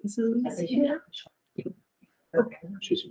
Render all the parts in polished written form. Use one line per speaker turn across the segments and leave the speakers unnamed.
This is here. Okay.
She's.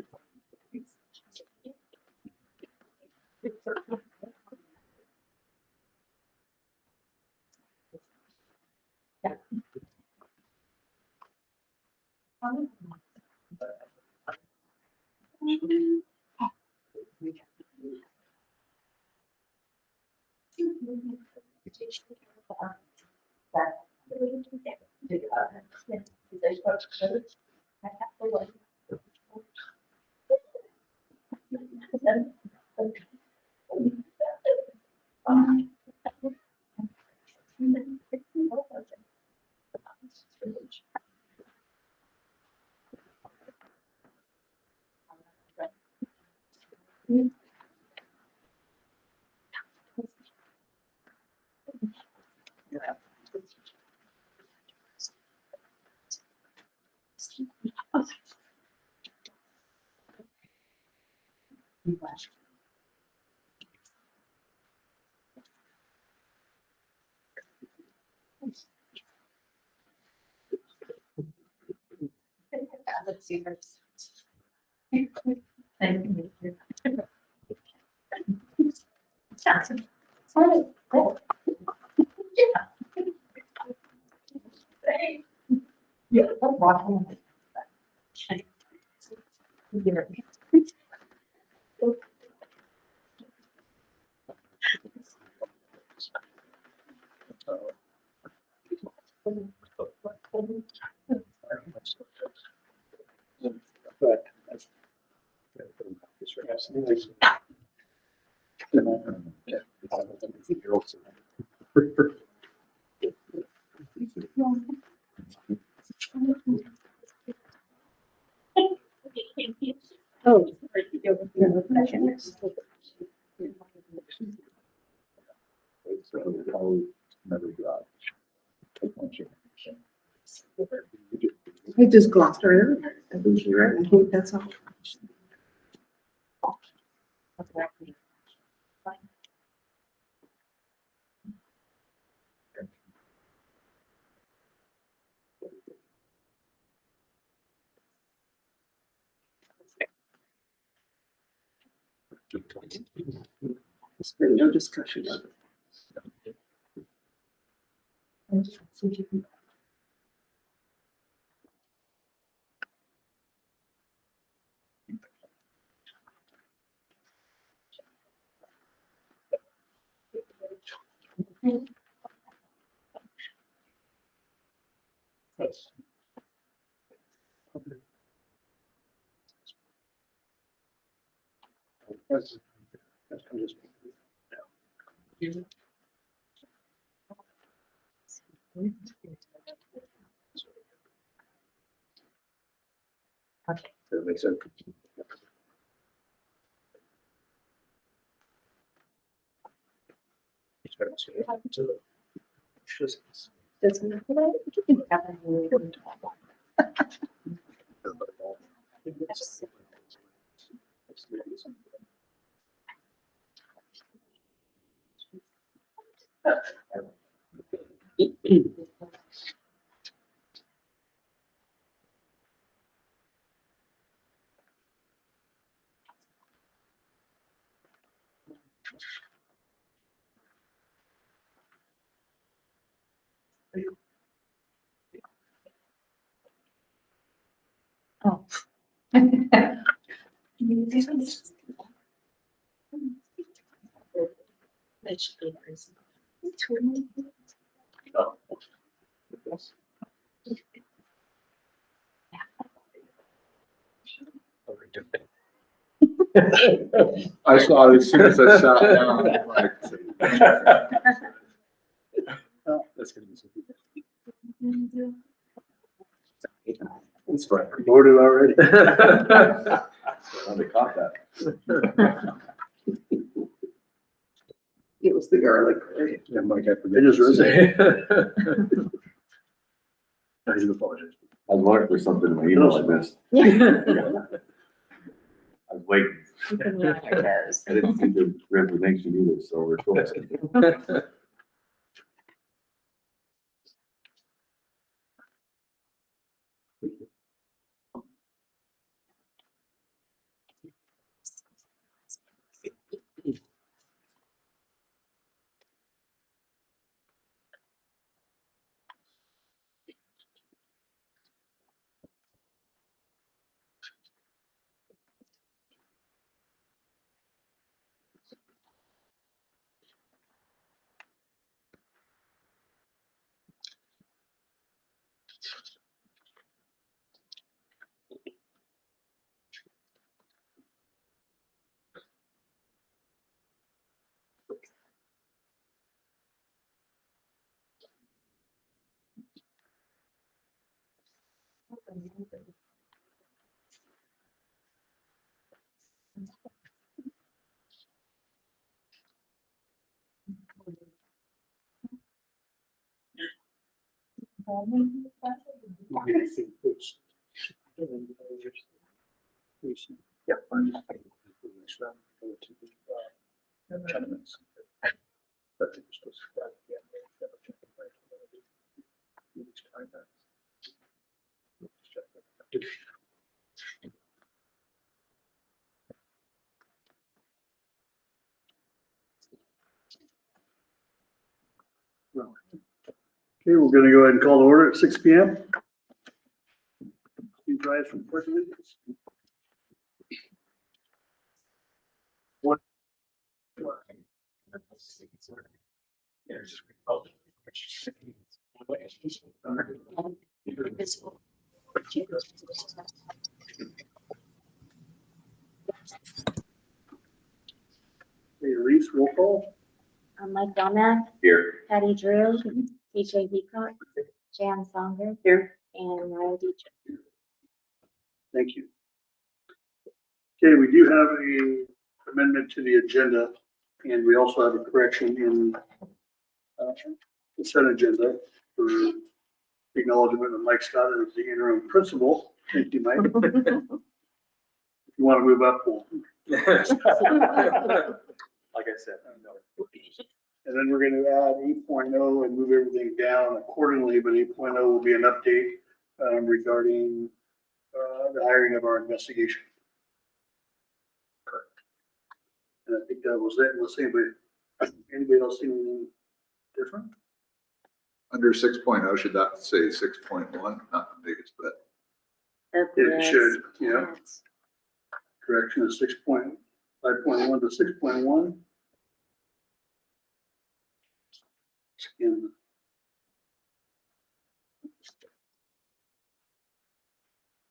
Let's see first. Yeah. Oh. I just glossed her in. I think you're right. I think that's all. There's been no discussion of it. Okay.
That makes sense.
Doesn't it? Oh.
I saw it as soon as I sat down. I'm like, oh, that's gonna be something. It's fine. Boarded already. They caught that.
It was the garlic. Right?
Yeah, Mike, I forget. Just I should apologize.
I was looking for something in my email I missed. I was waiting. I didn't see the resignation either, so we're close.
Okay, we're gonna go ahead and call the order at 6 p.m. Please rise for the pledge of allegiance. One. Hey, Elise, roll call.
Mike Domack,
Here.
Patty Drew, TJ Peacock, Jan Songer. Here. And Ryan Dietrich.
Thank you. Okay, we do have a amendment to the agenda, and we also have a correction in the consent agenda for acknowledgement of Mike Scott as the interim principal. Thank you, Mike. If you want to move up, we'll.
Like I said,
And then we're gonna add 8.0 and move everything down accordingly, but 8.0 will be an update regarding the hiring of our investigation. Correct. And I think that was it. Unless anybody else see anything different?
Under 6.0, should that say 6.1? Not the biggest, but
It should, yeah. Correction is 5.1 to 6.1. And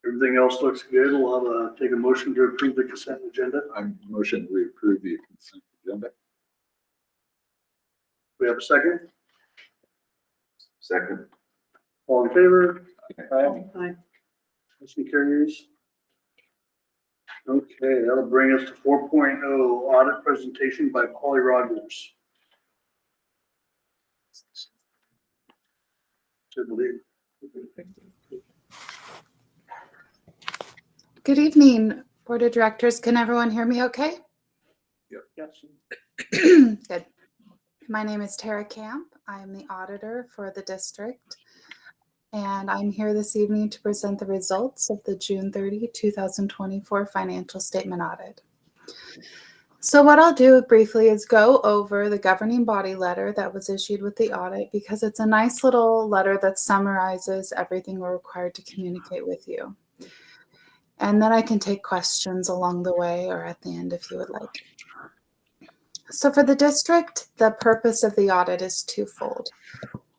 everything else looks good. We'll have take a motion to approve the consent agenda.
I'm motion we approve the consent agenda.
We have a second.
second.
All in favor?
Okay.
Aye. Motion carries. Okay, that'll bring us to 4.0 audit presentation by Polly Rogers. I believe.
Good evening, Board of Directors. Can everyone hear me okay?
Yes.
Good. My name is Tara Camp. I am the auditor for the district, and I'm here this evening to present the results of the June 30, 2024 financial statement audit. So what I'll do briefly is go over the governing body letter that was issued with the audit, because it's a nice little letter that summarizes everything we're required to communicate with you. And then I can take questions along the way or at the end if you would like. So for the district, the purpose of the audit is twofold.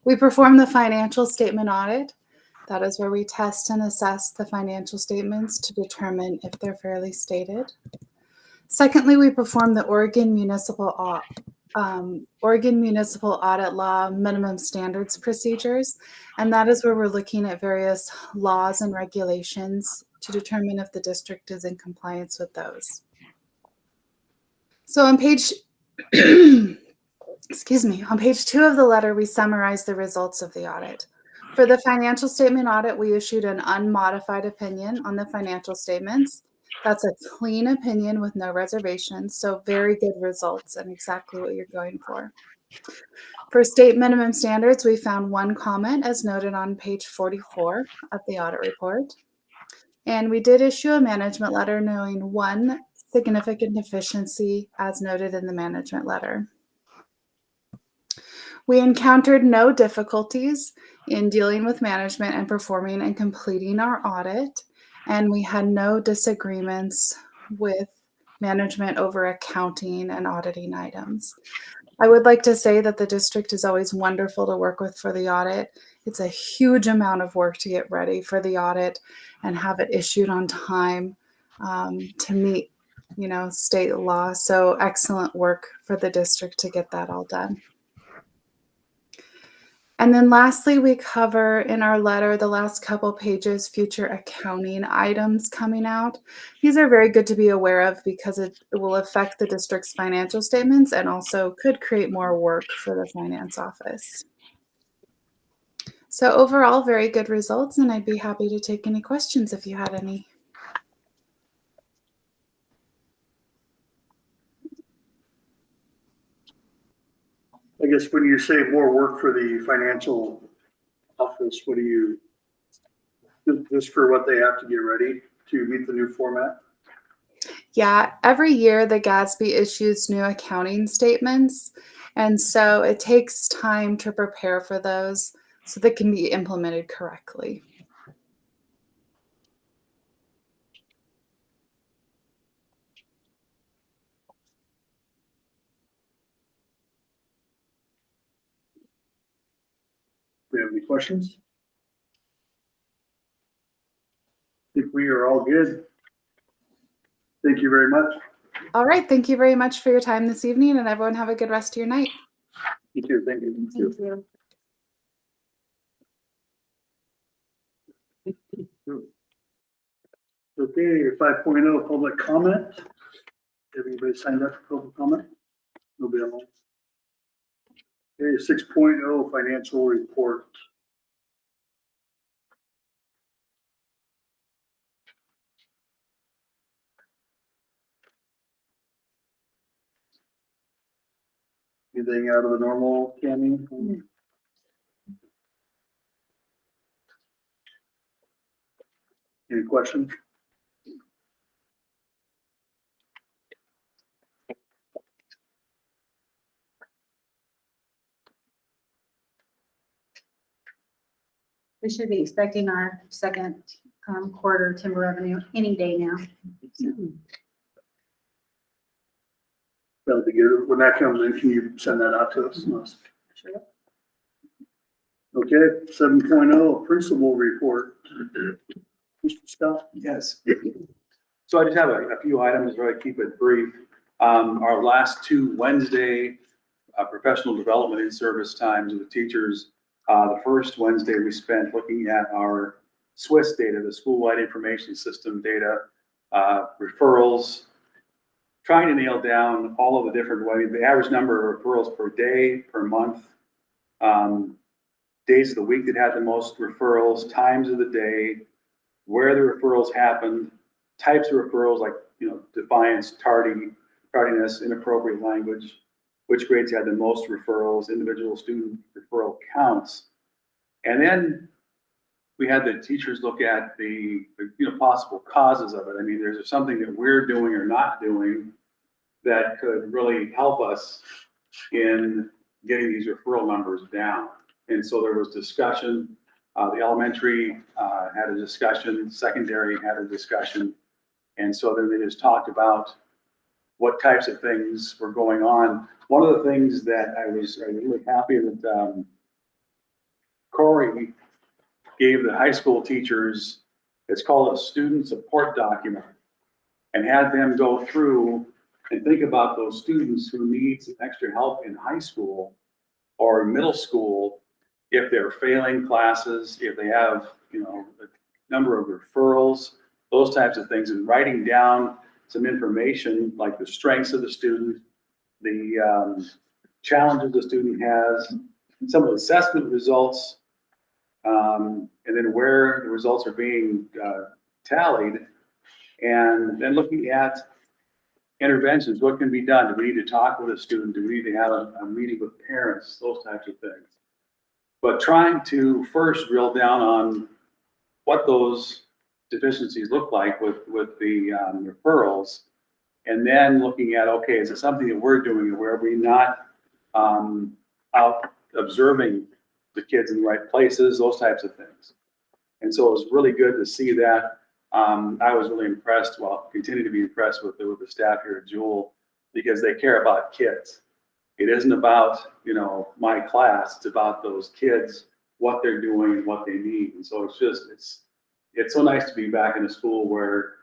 We perform the financial statement audit. That is where we test and assess the financial statements to determine if they're fairly stated. Secondly, we perform the Oregon Municipal Audit Law minimum standards procedures, and that is where we're looking at various laws and regulations to determine if the district is in compliance with those. So on page, excuse me, on page 2 of the letter, we summarize the results of the audit. For the financial statement audit, we issued an unmodified opinion on the financial statements. That's a clean opinion with no reservations, so very good results and exactly what you're going for. For state minimum standards, we found one comment as noted on page 44 of the audit report. And we did issue a management letter knowing one significant deficiency as noted in the management letter. We encountered no difficulties in dealing with management and performing and completing our audit, and we had no disagreements with management over accounting and auditing items. I would like to say that the district is always wonderful to work with for the audit. It's a huge amount of work to get ready for the audit and have it issued on time to meet, state law. So excellent work for the district to get that all done. And then lastly, we cover in our letter, the last couple pages, future accounting items coming out. These are very good to be aware of because it will affect the district's financial statements and also could create more work for the finance office. So overall, very good results, and I'd be happy to take any questions if you had any.
I guess when you say more work for the financial office, what do you, just for what they have to get ready to meet the new format?
Yeah, every year the GASB issues new accounting statements, and so it takes time to prepare for those so they can be implemented correctly.
Do we have any questions? I think we are all good. Thank you very much.
All right, thank you very much for your time this evening, and everyone have a good rest of your night.
You too. Thank you.
Thank you.
Okay, 5.0 public comment. Have anybody signed up for public comment? Nobody else. Okay, 6.0 financial report. Anything out of the normal, Tammy? Any questions?
We should be expecting our second quarter timber revenue any day now.
That'll be good. When that comes in, can you send that out to us?
Sure.
Okay, 7.0 principal report. Mr. Scott?
Yes. So I just have a few items, really keep it brief. Our last two Wednesday professional development in service times with the teachers. The first Wednesday we spent looking at our SWIS data, the school-wide information system data, referrals, trying to nail down all of the different ways, the average number of referrals per day, per month, days of the week that had the most referrals, times of the day, where the referrals happened, types of referrals like, defiance, tardiness, inappropriate language, which grades had the most referrals, individual student referral counts. And then we had the teachers look at the possible causes of it. I mean, there's something that we're doing or not doing that could really help us in getting these referral numbers down. And so there was discussion. The elementary had a discussion, secondary had a discussion. And so then they just talked about what types of things were going on. One of the things that I was really happy that Corey gave the high school teachers, it's called a student support document, and had them go through and think about those students who need some extra help in high school or middle school, if they're failing classes, if they have, a number of referrals, those types of things, and writing down some information like the strengths of the student, the challenges the student has, some of the assessment results, and then where the results are being tallied, and then looking at interventions, what can be done? Do we need to talk with a student? Do we need to have a meeting with parents? Those types of things. But trying to first drill down on what those deficiencies look like with the referrals, and then looking at, okay, is it something that we're doing, where are we not out observing the kids in the right places, those types of things. And so it was really good to see that. I was really impressed, well, continue to be impressed with the staff here at Jewel, because they care about kids. It isn't about, you know, my class, it's about those kids, what they're doing and what they need. And so it's so nice to be back in a school where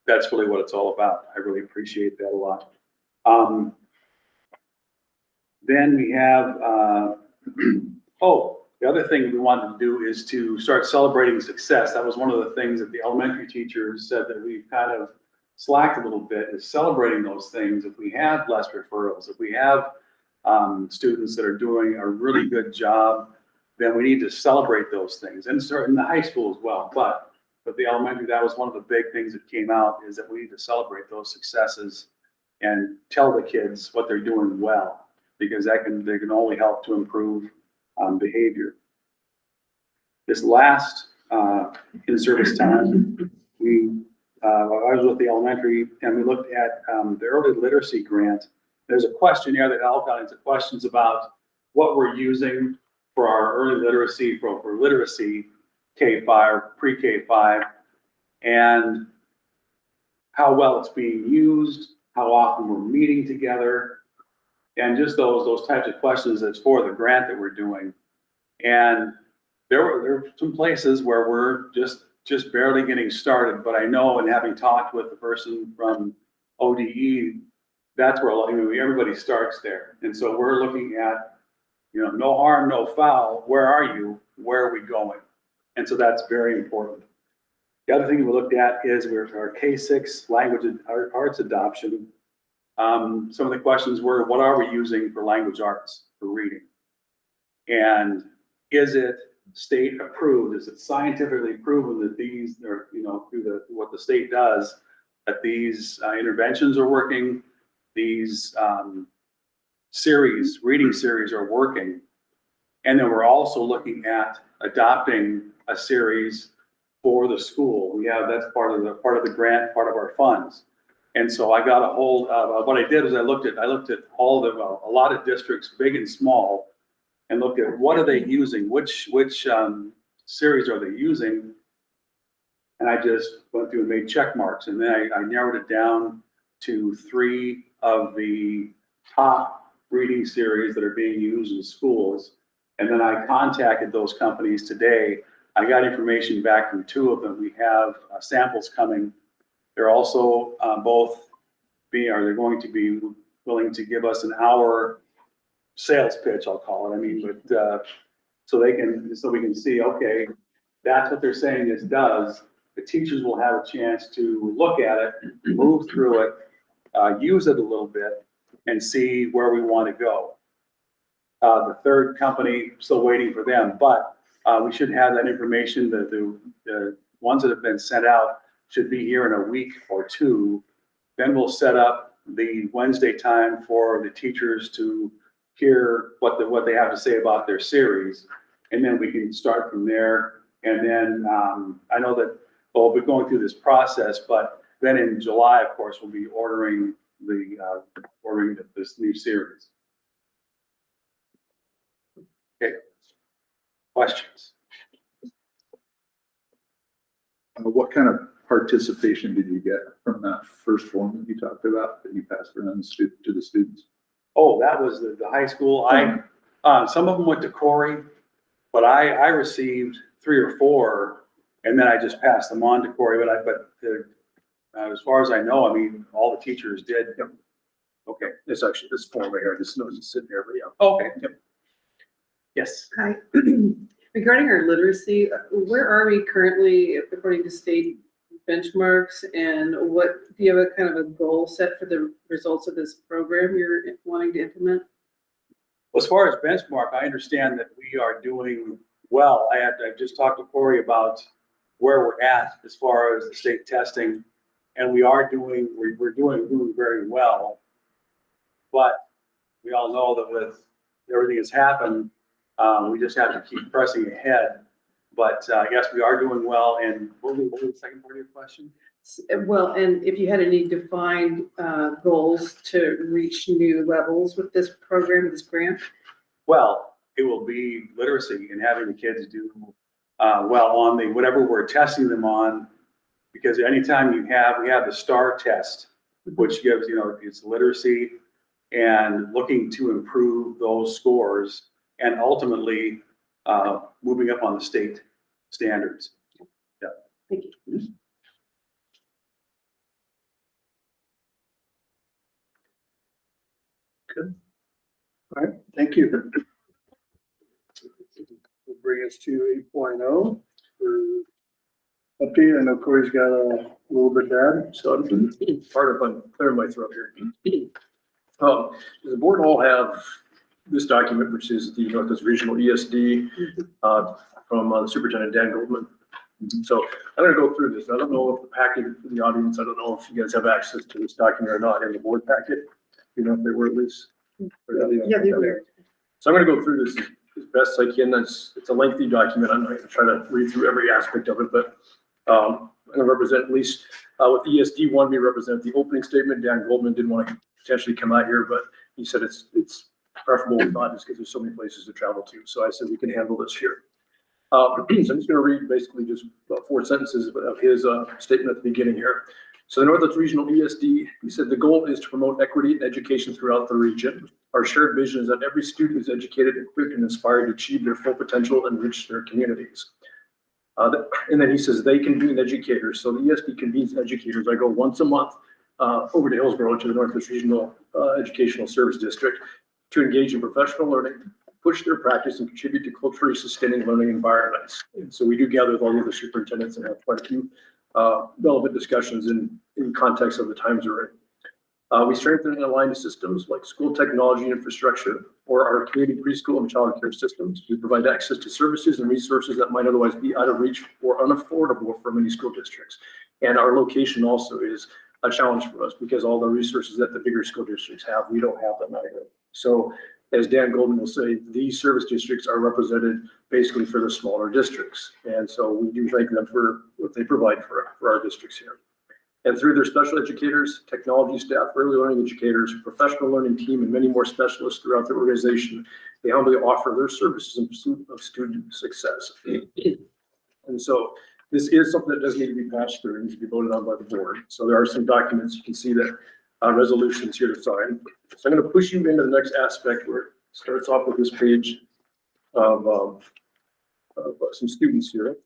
that's really what it's all about. I really appreciate that a lot. Then we have, the other thing we wanted to do is to start celebrating success. That was one of the things that the elementary teachers said that we've kind of slacked a little bit, is celebrating those things. If we have less referrals, if we have students that are doing a really good job, then we need to celebrate those things, and start in the high school as well. But the elementary, that was one of the big things that came out, is that we need to celebrate those successes and tell the kids what they're doing well, because they can only help to improve behavior. This last in-service time, I was with the elementary, and we looked at the early literacy grant. There's a questionnaire that helped out into questions about what we're using for our early literacy, for literacy K-5 or pre-K-5, and how well it's being used, how often we're meeting together, and just those types of questions that's for the grant that we're doing. And there were some places where we're just barely getting started, but I know, and having talked with the person from ODE, that's where everybody starts there. And so we're looking at, you know, no harm, no foul. Where are you? Where are we going? And so that's very important. The other thing we looked at is our K-6 language arts adoption. Some of the questions were, what are we using for language arts, for reading? And is it state approved? Is it scientifically proven that these are, you know, through what the state does, that these interventions are working, these reading series are working? And then we're also looking at adopting a series for the school. That's part of the grant, part of our funds. And so I got a hold of, what I did is I looked at a lot of districts, big and small, and looked at what are they using, which series are they using, and I just went through and made check marks, and then I narrowed it down to 3 of the top reading series that are being used in schools. And then I contacted those companies today. I got information back from 2 of them. We have samples coming. They're also they're going to be willing to give us an hour sales pitch, I'll call it. I mean, but so we can see, okay, that's what they're saying this does. The teachers will have a chance to look at it, move through it, use it a little bit, and see where we want to go. The third company, still waiting for them, but we should have that information. The ones that have been sent out should be here in a week or 2. Then we'll set up the Wednesday time for the teachers to hear what they have to say about their series, and then we can start from there. And then I know that we'll be going through this process, but then in July, of course, we'll be ordering this new series. Okay, questions?
What kind of participation did you get from that first form that you talked about, that you passed around to the students?
Oh, that was the high school. Some of them went to Corey, but I received 3 or 4, and then I just passed them on to Corey. But as far as I know, I mean, all the teachers did.
Yep.
Okay.
It's actually this form right here. This note is sitting here, but yeah.
Okay.
Yep.
Yes.
Hi. Regarding our literacy, where are we currently according to state benchmarks, and do you have a kind of a goal set for the results of this program you're wanting to implement?
As far as benchmark, I understand that we are doing well. I just talked to Corey about where we're at as far as the state testing. And we're doing very well. But we all know that with everything that's happened, we just have to keep pressing ahead. But yes, we are doing well. And what was the second part of your question?
Well, and if you had any defined goals to reach new levels with this program, this grant?
Well, it will be literacy and having the kids do well on the whatever we're testing them on. Because anytime we have the STAR test, which gives, it's literacy and looking to improve those scores and ultimately moving up on the state standards. Yeah.
Thank you.
Good. All right, thank you. Will bring us to 8.0 for update. I know Corey's got a little bit to add, so.
Part of I'm clearing my throat here. Does the board all have this document, which is the Northwest Regional ESD from Superintendent Dan Goldman? So I'm going to go through this. I don't know if the packet for the audience, I don't know if you guys have access to this document or not in the board packet. You know, if they were at least.
Yeah, they were.
So I'm going to go through this as best I can. It's a lengthy document. I'm not going to try to read through every aspect of it, but I'm going to represent at least with ESD one, we represent the opening statement. Dan Goldman didn't want to potentially come out here, but he said it's preferable not just because there's so many places to travel to. So I said we can handle this here. So I'm just going to read basically just about 4 sentences of his statement at the beginning here. So the Northwest Regional ESD, he said, the goal is to promote equity in education throughout the region. Our shared vision is that every student is educated, equipped, and inspired to achieve their full potential and reach their communities. And then he says they convene educators. So the ESD convenes educators. I go once a month over to Hillsborough to the Northwest Regional Educational Service District to engage in professional learning, push their practice, and contribute to culturally sustaining learning environments. And so we do gather with all the other superintendents and have quite a few relevant discussions in context of the times we're in. We strengthen and align the systems like school technology infrastructure or our community preschool and child care systems. We provide access to services and resources that might otherwise be out of reach or unaffordable for many school districts. And our location also is a challenge for us because all the resources that the bigger school districts have, we don't have them either. So as Dan Goldman will say, these service districts are represented basically for the smaller districts. And so we do thank them for what they provide for our districts here. And through their special educators, technology staff, early learning educators, professional learning team, and many more specialists throughout the organization, they humbly offer their services in pursuit of student success. And so this is something that does need to be passed through and needs to be voted on by the board. So there are some documents you can see that resolutions here to sign. So I'm going to push you into the next aspect where it starts off with this page of some students here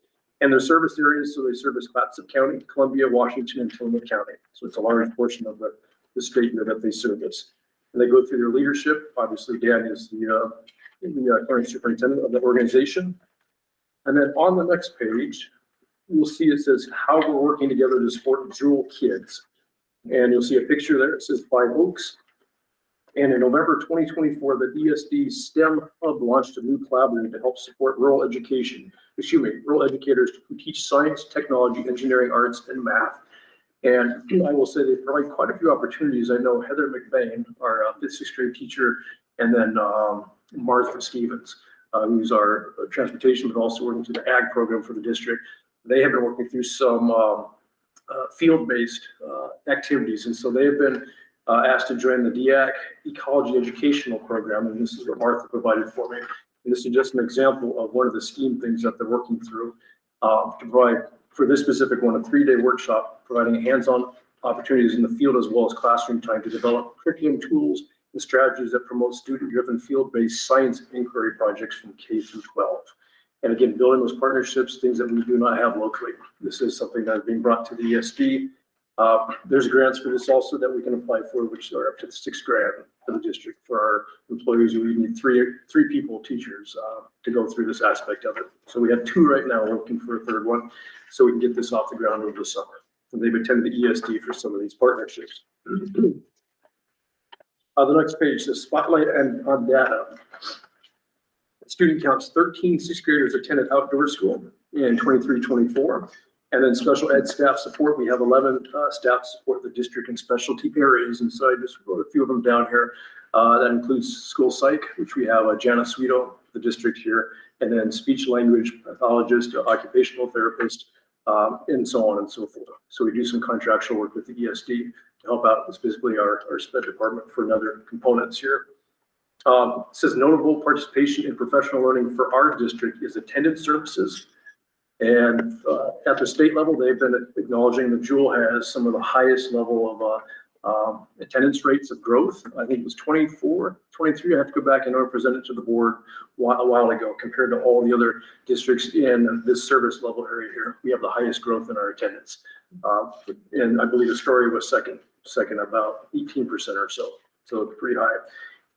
and their service areas. So they service Clatsop County, Columbia, Washington, and Tillamook County. So it's a large portion of the state that they service. And they go through their leadership. Obviously, Dan is the current superintendent of the organization. And then on the next page, you'll see it says how we're working together to support Jewel Kids. And you'll see a picture there. It says 5 Oaks. And in November 2024, the ESD STEM Hub launched a new collaborative to help support rural educators who teach science, technology, engineering, arts, and math. And I will say they provide quite a few opportunities. I know Heather McBain, our 5th, 6th grade teacher, and then Martha Stevens, who's our transportation, but also working through the ag program for the district. They have been working through some field-based activities. And so they have been asked to join the DEAC Ecology Educational Program. And this is what Martha provided for me. And this is just an example of one of the STEAM things that they're working through to provide, for this specific one, a 3-day workshop, providing hands-on opportunities in the field as well as classroom time to develop curriculum tools and strategies that promote student-driven field-based science inquiry projects from K through 12. And again, building those partnerships, things that we do not have locally. This is something that is being brought to the ESD. There's grants for this also that we can apply for, which are up to the 6th grant for the district for our employees. We need three people, teachers, to go through this aspect of it. So we have 2 right now, looking for a 3rd one, so we can get this off the ground over the summer. And they've attended the ESD for some of these partnerships. The next page says spotlight and on data. Student counts 13 6th graders attended outdoor school in 23-24. And then special ed staff support, we have 11 staff support the district in specialty areas, and so I just wrote a few of them down here. That includes school psych, which we have Jana Sweeto, the district here, and then speech language pathologist, occupational therapist, and so on and so forth. So we do some contractual work with the ESD to help out specifically our SPED department for other components here. It says notable participation in professional learning for our district is attendance services. And at the state level, they've been acknowledging that Jewel has some of the highest level of attendance rates of growth. I think it was 24, 23. I have to go back and present it to the board a while ago compared to all the other districts in this service level area here. We have the highest growth in our attendance. And I believe the story was second about 18% or so. So it's pretty high.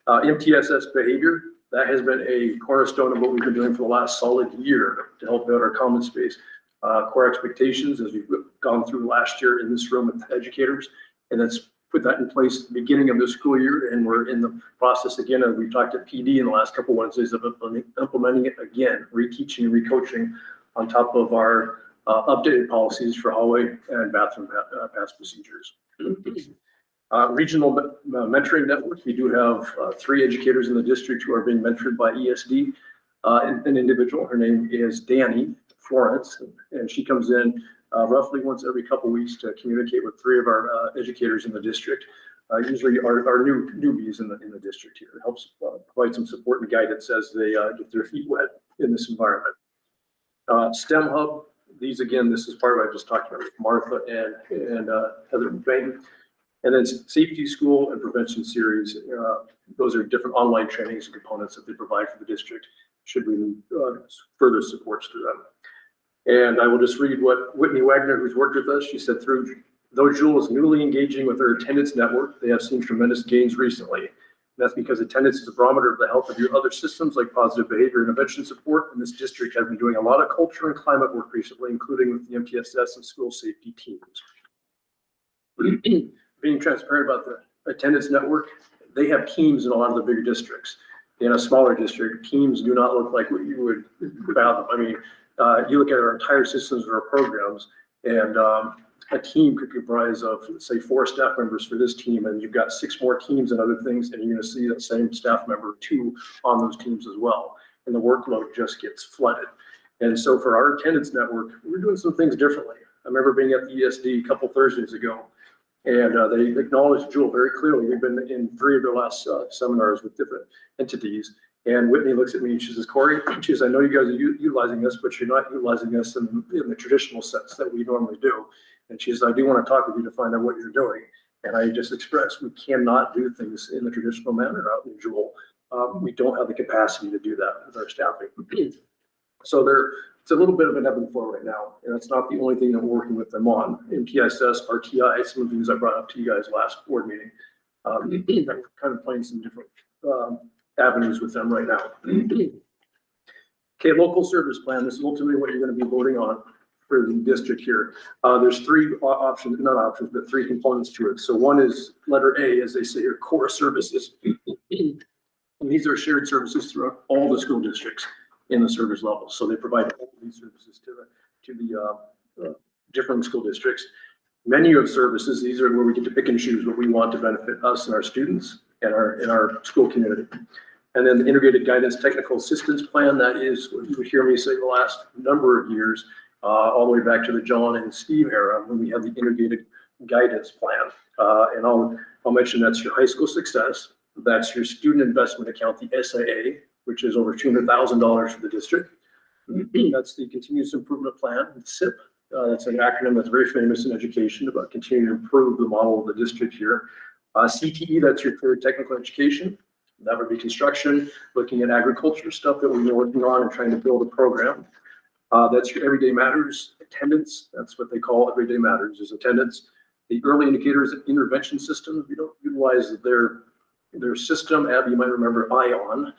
MTSS behavior, that has been a cornerstone of what we've been doing for the last solid year to help out our common space. Core expectations, as we've gone through last year in this room with educators, and let's put that in place at the beginning of the school year, and we're in the process again, and we've talked at PD in the last couple of Wednesdays of implementing it again, reteaching and recoaching on top of our updated policies for hallway and bathroom pass procedures. Regional mentoring network, we do have 3 educators in the district who are being mentored by ESD. An individual, her name is Danny Florence, and she comes in roughly once every couple of weeks to communicate with 3 of our educators in the district, usually our newbies in the district here. It helps provide some support and guidance as they get their feet wet in this environment. STEM Hub, these again, this is part of what I just talked about with Martha and Heather Bain. And then Safety School and Prevention Series, those are different online trainings and components that they provide for the district, should we need further supports to them. And I will just read what Whitney Wagner, who's worked with us, she said, though Jewel is newly engaging with her attendance network, they have seen tremendous gains recently. And that's because attendance is a barometer of the health of your other systems like positive behavior intervention support. And this district has been doing a lot of culture and climate work recently, including with the MTSS and school safety teams. Being transparent about the attendance network, they have teams in a lot of the bigger districts. In a smaller district, teams do not look like what you would fathom. I mean, you look at our entire systems or our programs, and a team could comprise of, say, 4 staff members for this team, and you've got 6 more teams and other things, and you're going to see that same staff member 2 on those teams as well. And the workload just gets flooded. And so for our attendance network, we're doing some things differently. I remember being at the ESD a couple Thursdays ago, and they acknowledged Jewel very clearly. We've been in 3 of their last seminars with different entities. And Whitney looks at me and she says, Corey, she says, I know you guys are utilizing this, but you're not utilizing this in the traditional sense that we normally do. And she says, I do want to talk with you to find out what you're doing. And I just expressed, we cannot do things in the traditional manner out in Jewel. We don't have the capacity to do that with our staffing. So it's a little bit of an ebb and flow right now. And that's not the only thing that we're working with them on. MTSS, RTI, some of the things I brought up to you guys last board meeting. We're kind of playing some different avenues with them right now. Okay, local service plan. This is ultimately what you're going to be voting on for the district here. There's 3 options, not options, but 3 components to it. So one is letter A, as they say here, core services. And these are shared services throughout all the school districts in the service level. So they provide all these services to the different school districts. Menu of services, these are where we get to pick and choose what we want to benefit us and our students and our school community. And then the integrated guidance technical assistance plan, that is what you would hear me say the last number of years, all the way back to the John and Steve era when we had the integrated guidance plan. And I'll mention that's your high school success. That's your student investment account, the SIA, which is over $200,000 for the district. That's the continuous improvement plan, SIP. That's an acronym that's very famous in education about continuing to improve the model of the district here. CTE, that's your career technical education. That would be construction, looking at agriculture stuff that we've been working on and trying to build a program. That's your Everyday Matters attendance. That's what they call Everyday Matters, is attendance. The early indicators intervention system, we don't utilize their system. Abby, you might remember ION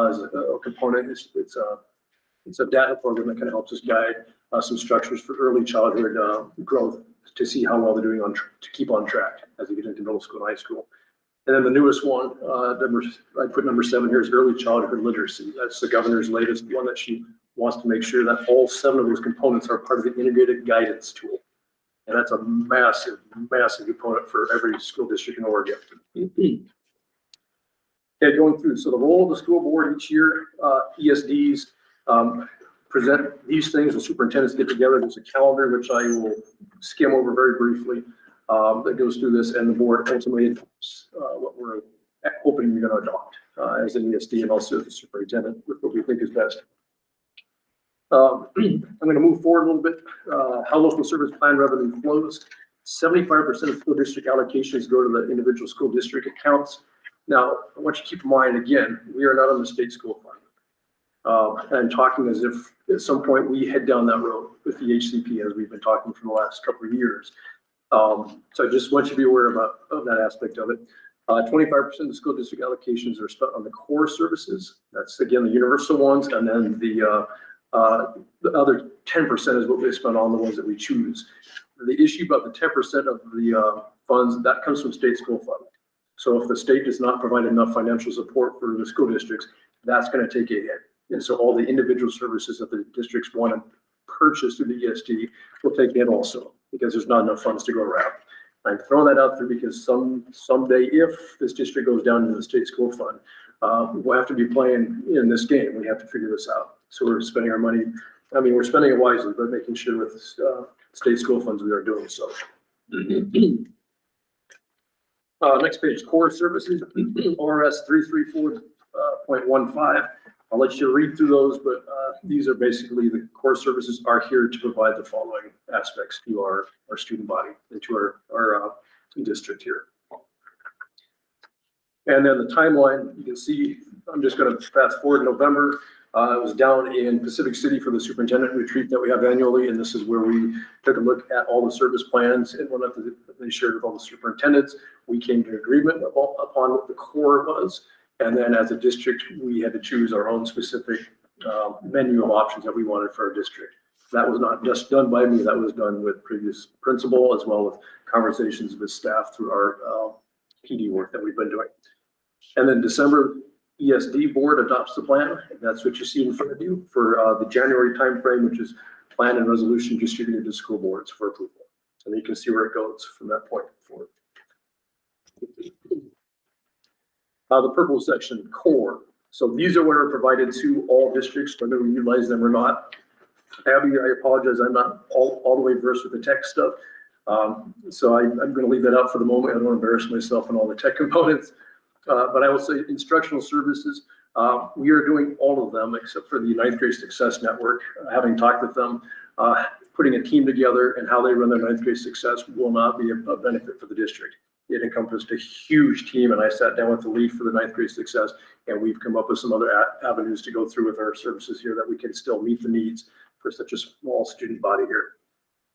as a component. It's a data program that kind of helps us guide some structures for early childhood growth to see how well they're doing to keep on track as they get into middle school and high school. And then the newest one, I put number 7 here, is early childhood literacy. That's the governor's latest one that she wants to make sure that all 7 of those components are part of the integrated guidance tool. And that's a massive, massive component for every school district in Oregon. Okay, going through, so the role of the school board each year, ESDs present these things, the superintendents get together, there's a calendar, which I will skim over very briefly, that goes through this, and the board ultimately adopts what we're hoping we're gonna adopt as an ESD and also the superintendent with what we think is best. I'm going to move forward a little bit. How local service plan revenue flows. 75% of school district allocations go to the individual school district accounts. Now, I want you to keep in mind, again, we are not on the state school fund. And talking as if at some point we head down that road with the HCP as we've been talking for the last couple of years. So I just want you to be aware of that aspect of it. 25% of the school district allocations are spent on the core services. That's again, the universal ones. And then the other 10% is what we spend on the ones that we choose. The issue about the 10% of the funds, that comes from state school fund. So if the state does not provide enough financial support for the school districts, that's going to take a hit. And so all the individual services that the districts want to purchase through the ESD will take a hit also, because there's not enough funds to go around. I'm throwing that out there because someday, if this district goes down to the state school fund, we'll have to be playing in this game. We have to figure this out. So we're spending our money. I mean, we're spending it wisely, but making sure with state school funds we are doing so. Next page, core services, ORS 334.15. I'll let you read through those, but these are basically the core services are here to provide the following aspects to our student body and to our district here. And then the timeline, you can see, I'm just going to fast forward November. I was down in Pacific City for the superintendent retreat that we have annually, and this is where we took a look at all the service plans and what they shared with all the superintendents. We came to agreement upon what the core was, and then as a district, we had to choose our own specific menu of options that we wanted for our district. That was not just done by me, that was done with previous principal as well with conversations with staff through our PD work that we've been doing. And then December, ESD board adopts the plan. That's what you see in front of you for the January timeframe, which is plan and resolution distributed to school boards for approval. And you can see where it goes from that point forward. The purple section, core. So these are what are provided to all districts, whether we utilize them or not. Abby, I apologize, I'm not all the way versed with the tech stuff. So I'm going to leave that out for the moment. I don't want to embarrass myself on all the tech components. But I will say instructional services, we are doing all of them except for the Ninth Grade Success Network. Having talked with them, putting a team together and how they run their Ninth Grade Success will not be a benefit for the district. It encompassed a huge team, and I sat down with the lead for the Ninth Grade Success, and we've come up with some other avenues to go through with our services here that we can still meet the needs for such a small student body here.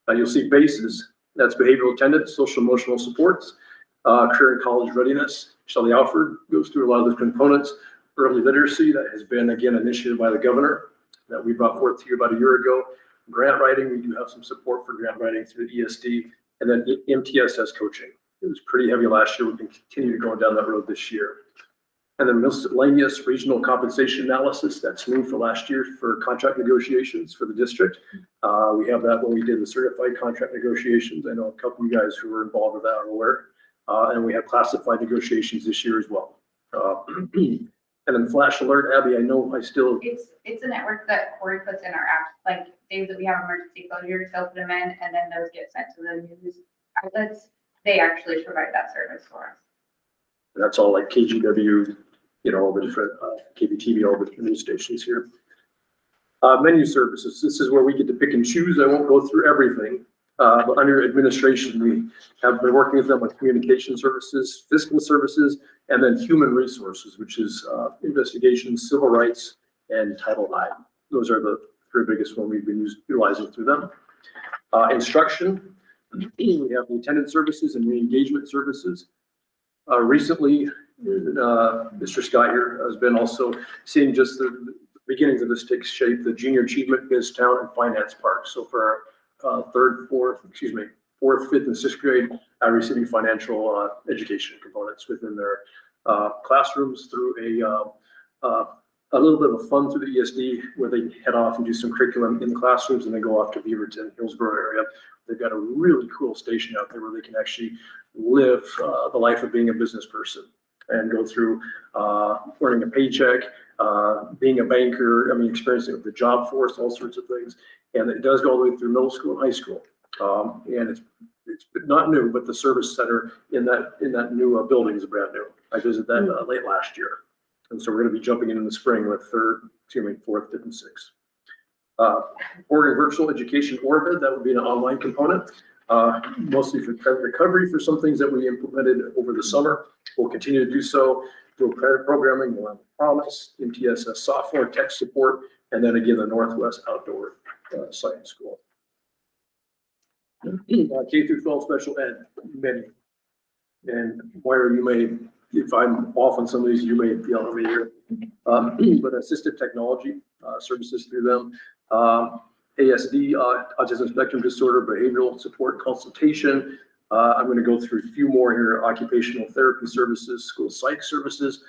You'll see BASES, that's behavioral attendance, social emotional supports, career and college readiness. Shelley Alford goes through a lot of those components. Early literacy, that has been again initiated by the governor that we brought forth to you about a year ago. Grant writing, we do have some support for grant writing through the ESD, and then MTSS coaching. It was pretty heavy last year. We can continue to go down that road this year. And then miscellaneous regional compensation analysis, that's new for last year for contract negotiations for the district. We have that when we did the certified contract negotiations. I know a couple of you guys who were involved with that are aware. And we have classified negotiations this year as well. And then flash alert, Abby, I know I still.
It's a network that Corey puts in our app, like days that we have emergency closures, he'll put them in, and then those get sent to the news outlets. They actually provide that service for us.
That's all like KGW, you know, all the different KBTV, all the different news stations here. Menu services, this is where we get to pick and choose. I won't go through everything. But under administration, we have been working with them on communication services, fiscal services, and then human resources, which is investigations, civil rights, and Title IX. Those are the three biggest ones we've been utilizing through them. Instruction, we have the attendance services and re-engagement services. Recently, Mr. Scott here has been also seeing just the beginnings of this take shape, the Junior Achievement, BizTown, and Finance Park. So for fourth, fifth, and sixth grade receiving financial education components within their classrooms through a a little bit of fun through the ESD where they head off and do some curriculum in the classrooms and then go off to Beaverton, Hillsborough area. They've got a really cool station out there where they can actually live the life of being a business person and go through earning a paycheck, being a banker, experiencing the job force, all sorts of things. And it does go all the way through middle school and high school. And it's not new, but the service center in that new building is brand new. I visited that late last year. And so we're going to be jumping in the spring with 4th, 5th, and 6th. Oregon Virtual Education Orbit, that would be an online component, mostly for credit recovery for some things that we implemented over the summer. We'll continue to do so through credit programming, we'll have Promise, MTSS software, tech support, and then again, the Northwest Outdoor Science School. K through 12 special ed, many. And Moira, you may, if I'm off on some of these, you may be on over here. But assistive technology services through them. ASD, autism spectrum disorder, behavioral support consultation. I'm going to go through a few more here. Occupational therapy services, school psych services,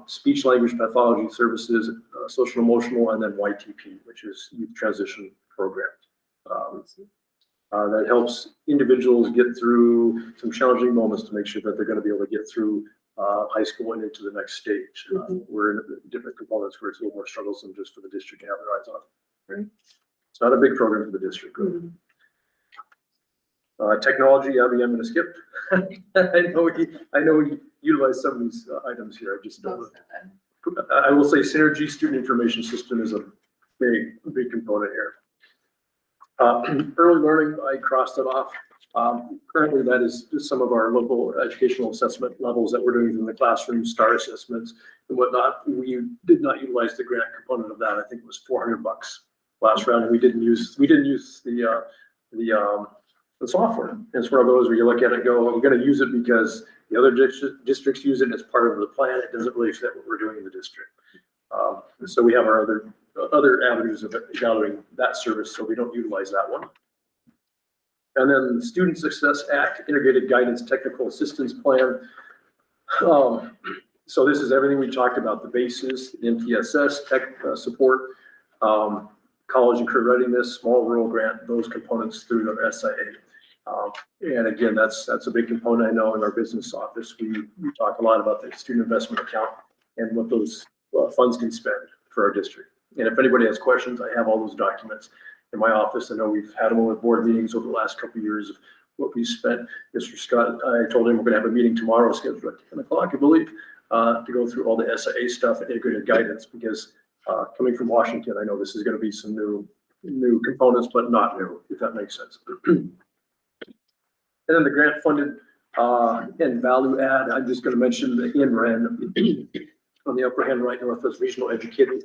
speech language pathology services, social emotional, and then YTP, which is youth transition programs. That helps individuals get through some challenging moments to make sure that they're going to be able to get through high school and into the next stage. We're in different components where it's a little more troublesome just for the district to have their eyes on.
Right.
It's not a big program for the district. Technology, I'm going to skip. I know we utilize some of these items here. I just don't. I will say Synergy Student Information System is a big component here. Early learning, I crossed it off. Currently, that is just some of our local educational assessment levels that we're doing in the classroom, STAR assessments and whatnot. We did not utilize the grant component of that. I think it was $400 last round, and we didn't use the software. It's one of those where you look at it and go, we're going to use it because the other districts use it as part of the plan. It doesn't really fit what we're doing in the district. So we have our other avenues of gathering that service, so we don't utilize that one. And then the Student Success Act Integrated Guidance Technical Assistance Plan. So this is everything we talked about, the bases, MTSS, tech support, college and career readiness, small rural grant, those components through the SIA. And again, that's a big component. I know in our business office, we talk a lot about the student investment account and what those funds can spend for our district. And if anybody has questions, I have all those documents in my office. I know we've had them over board meetings over the last couple of years of what we spent. Mr. Scott, I told him we're going to have a meeting tomorrow, scheduled at 10 o'clock, I believe, to go through all the SIA stuff and integrated guidance, because coming from Washington, I know this is going to be some new components, but not new, if that makes sense. And then the grant funded and value add, I'm just going to mention the INREN on the upper hand right, Northwest Regional Educator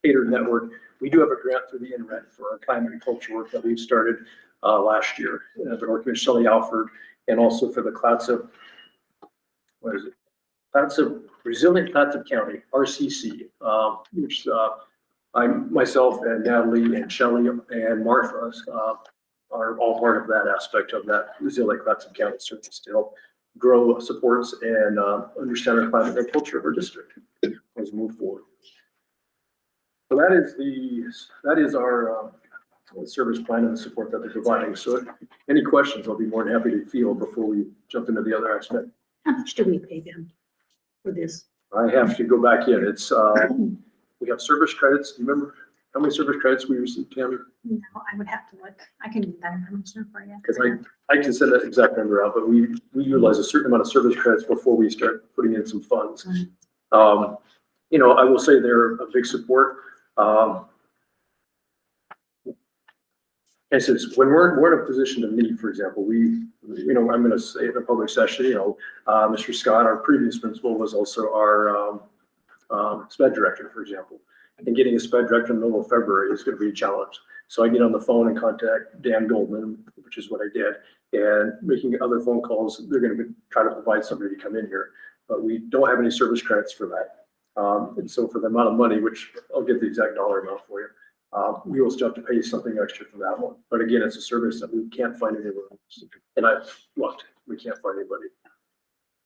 Network. We do have a grant through the INREN for our climate and culture work that we've started last year. I've been working with Shelley Alford, and also for the Clatsop, Resilient Clatsop County, RCC, which I, myself and Natalie and Shelley and Martha are all part of that aspect of that Resilient Clatsop County service to help grow supports and understand our climate and culture of our district as we move forward. So that is our service plan and the support that they're providing. So any questions, I'll be more than happy to field before we jump into the other aspect.
How much do we pay them for this?
I have to go back in. It's we have service credits. Do you remember how many service credits we received, Tammy?
No, I would have to look. I can get that information for you.
Because I can send that exact number out, but we utilize a certain amount of service credits before we start putting in some funds. You know, I will say they're a big support. And since when we're in a position of need, for example, I'm going to say in a public session, Mr. Scott, our previous principal, was also our SPED director, for example. And getting a SPED director in the middle of February is going to be a challenge. So I get on the phone and contact Dan Goldman, which is what I did, and making other phone calls. They're going to try to provide somebody to come in here, but we don't have any service credits for that. And so for the amount of money, which I'll get the exact dollar amount for you, we will still have to pay something extra for that one. But again, it's a service that we can't find anywhere else. And I've looked, we can't find anybody.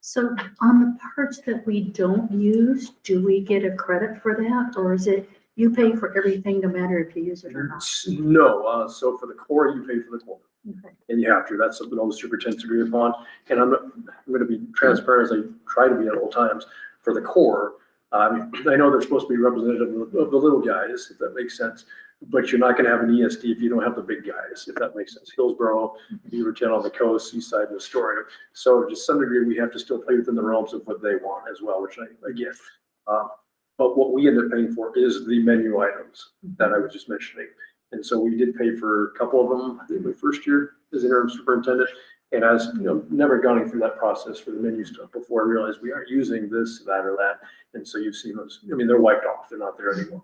So on the parts that we don't use, do we get a credit for that? Or is it you pay for everything no matter if you use it or not?
No, so for the core, you pay for the core.
Okay.
And you have to, that's something all the superintendents agree upon. And I'm gonna be transparent as I try to be at all times. For the core, I know they're supposed to be representative of the little guys, if that makes sense. But you're not gonna have an ESD if you don't have the big guys, if that makes sense. Hillsborough, Beaverton on the coast, east side of the story. So to some degree, we have to still play within the realms of what they want as well, which I get. But what we end up paying for is the menu items that I was just mentioning. And so we did pay for a couple of them, I think my first year as interim superintendent. And as you know, never gone through that process for the menu stuff before I realized we aren't using this, that, or that. And so you've seen those, I mean, they're wiped off, they're not there anymore.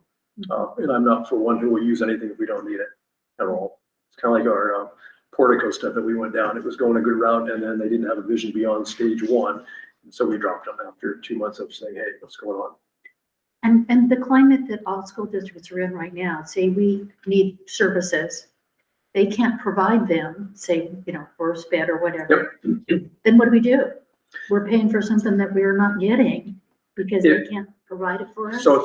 And I'm not for one who will use anything if we don't need it at all. It's kind of like our portico stuff that we went down. It was going a good route and then they didn't have a vision beyond stage one. And so we dropped them after 2 months of saying, hey, what's going on?
And the climate that all school districts are in right now, say we need services, they can't provide them, say, you know, for sped or whatever. Then what do? We're paying for something that we're not getting because they can't provide it for us?
So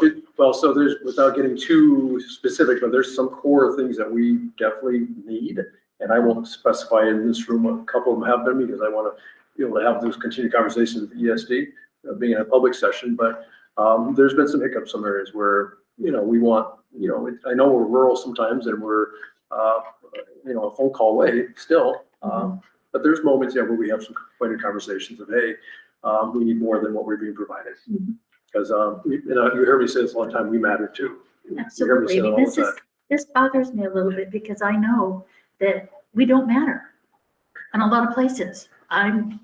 so there's, without getting too specific, but there's some core things that we definitely need. And I won't specify in this room, a couple of them have been because I want to be able to have those continued conversations with ESD, being in a public session, but there's been some hiccups, some areas where, you know, we want, you know, I know we're rural sometimes and we're, you know, a phone call away still. But there's moments, yeah, where we have some pointed conversations of, hey, we need more than what we're being provided. Because, you know, you heard me say this a long time, we matter too.
Absolutely. I mean, this bothers me a little bit because I know that we don't matter in a lot of places.
And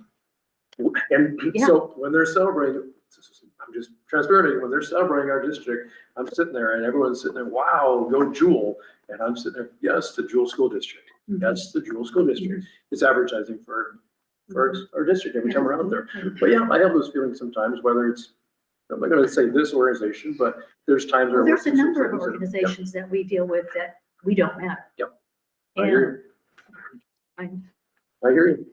so when they're celebrating, I'm just transparent, when they're celebrating our district, I'm sitting there and everyone's sitting there, wow, go Jewel. And I'm sitting there, yes, the Jewel School District. Yes, the Jewel School District. It's advertising for our district every time we're out there. But yeah, I have those feelings sometimes, whether it's, I'm not gonna say this organization, but there's times where.
There's a number of organizations that we deal with that we don't matter.
I hear you. I hear you.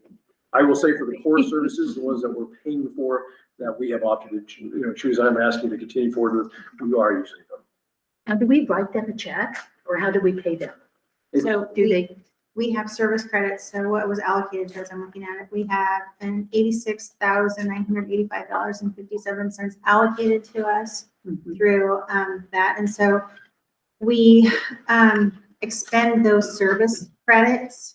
I will say for the core services, the ones that we're paying for, that we have opted to, you know, choose, I'm asking to continue forward with, we are using them.
Now, do we write them a check or how do we pay them?
So
Do
we have service credits. So what was allocated to us, I'm looking at it, we have an $86,985.57 allocated to us through that. And so we expend those service credits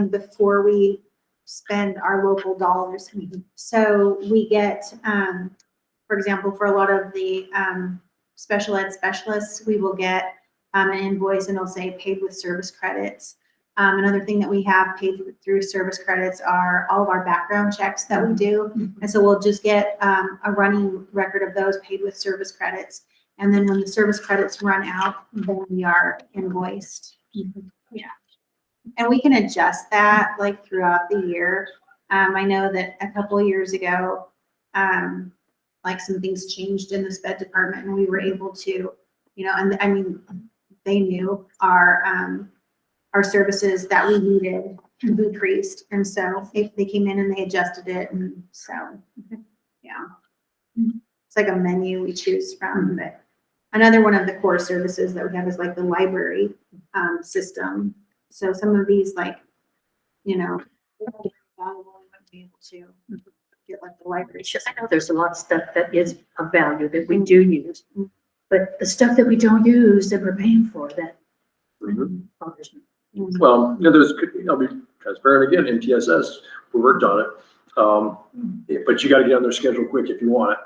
before we spend our local dollars. So we get, for example, for a lot of the special ed specialists, we will get an invoice and it'll say paid with service credits. Another thing that we have paid through service credits are all of our background checks that we do. And so we'll just get a running record of those paid with service credits. And then when the service credits run out, then we are invoiced. Yeah. And we can adjust that like throughout the year. I know that a couple of years ago, like some things changed in the sped department and we were able to, you know, and I mean, they knew our services that we needed decreased. And so they came in and they adjusted it. And so, yeah, it's like a menu we choose from. But another one of the core services that we have is like the library system. So some of these, like, you know, we wouldn't be able to get like the library.
I know there's a lot of stuff that is of value that we do use, but the stuff that we don't use that we're paying for, that bothers me.
Well, you know, I'll be transparent again, MTSS, we worked on it. But you gotta get on their schedule quick if you want it.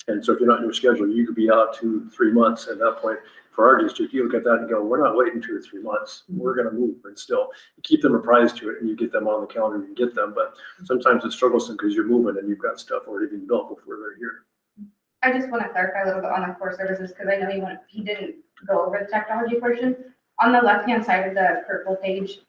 And so if you're not in your schedule, you could be out 2 3 months at that point. For our district, you look at that and go, we're not waiting 2 or 3 months. We're gonna move, and still you keep them apprised to it and you get them on the calendar, you can get them. But sometimes it's troublesome because you're moving and you've got stuff already being built before they're here.
I just want to clarify a little bit on the core services, because I know he didn't go over the technology portion. On the left-hand side of the purple page,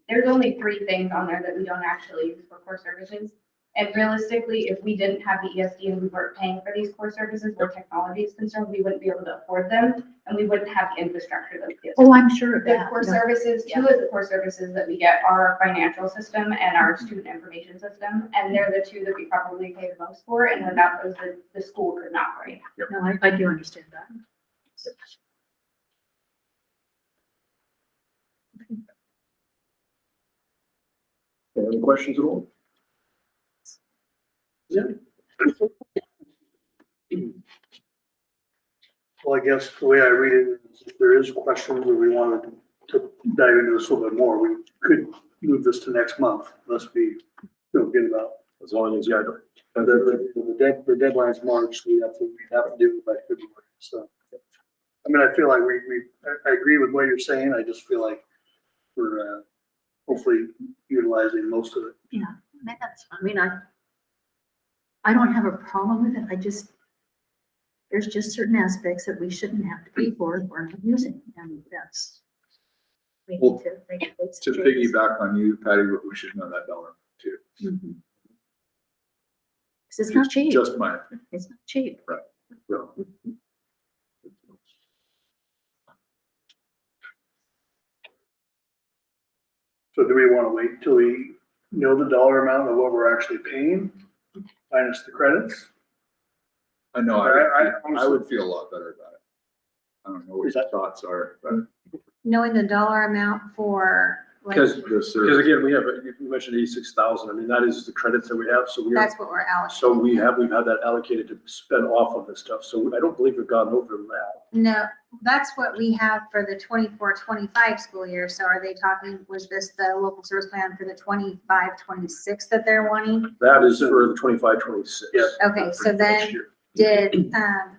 there's only 3 things on there that we don't actually use for core services. And realistically, if we didn't have the ESD and we weren't paying for these core services where technology is concerned, we wouldn't be able to afford them and we wouldn't have the infrastructure that we get.
Oh, I'm sure of
The
that.
core
No.
services, two of the core services that we get are our financial system and our student information system. And they're the two that we probably pay the most for, and without those, the school could not operate.
No, I do understand that.
Any questions at all?
Well, I guess the way I read it is if there is questions or we wanted to dive into this a little bit more, we could move this to next month, unless we feel good about.
As long as, yeah,
The deadline's March, we have to do it by February, so. I mean, I feel like I agree with what you're saying, I just feel like we're, hopefully utilizing most of it.
Yeah, I mean, I don't have a problem with it. There's just certain aspects that we shouldn't have to pay for if we're not using, and that's. We
Well,
need to make those
To
changes.
piggyback on you, Patty, we should know that dollar too.
Mhm. 'Cause it's not cheap.
Just my opinion.
It's not cheap.
So,
So do we want to wait till we know the dollar amount of what we're actually paying minus the credits?
I know, I would feel a lot better about it. I don't know what
Is
your
that-
thoughts are, but
Knowing the dollar amount for, like,
because,
the
because
service,
again, you mentioned 86,000. I mean, that is the credits that we have, so
that's what we're allocating.
so we've had that allocated to spend off of this stuff. So I don't believe we've gone over that.
No, that's what we have for the 24-25 school year. So are they talking, was this the local service plan for the 25-26 that they're wanting?
That is for the 25-26.
Yeah.
Okay, so
For next
then
year.
did, because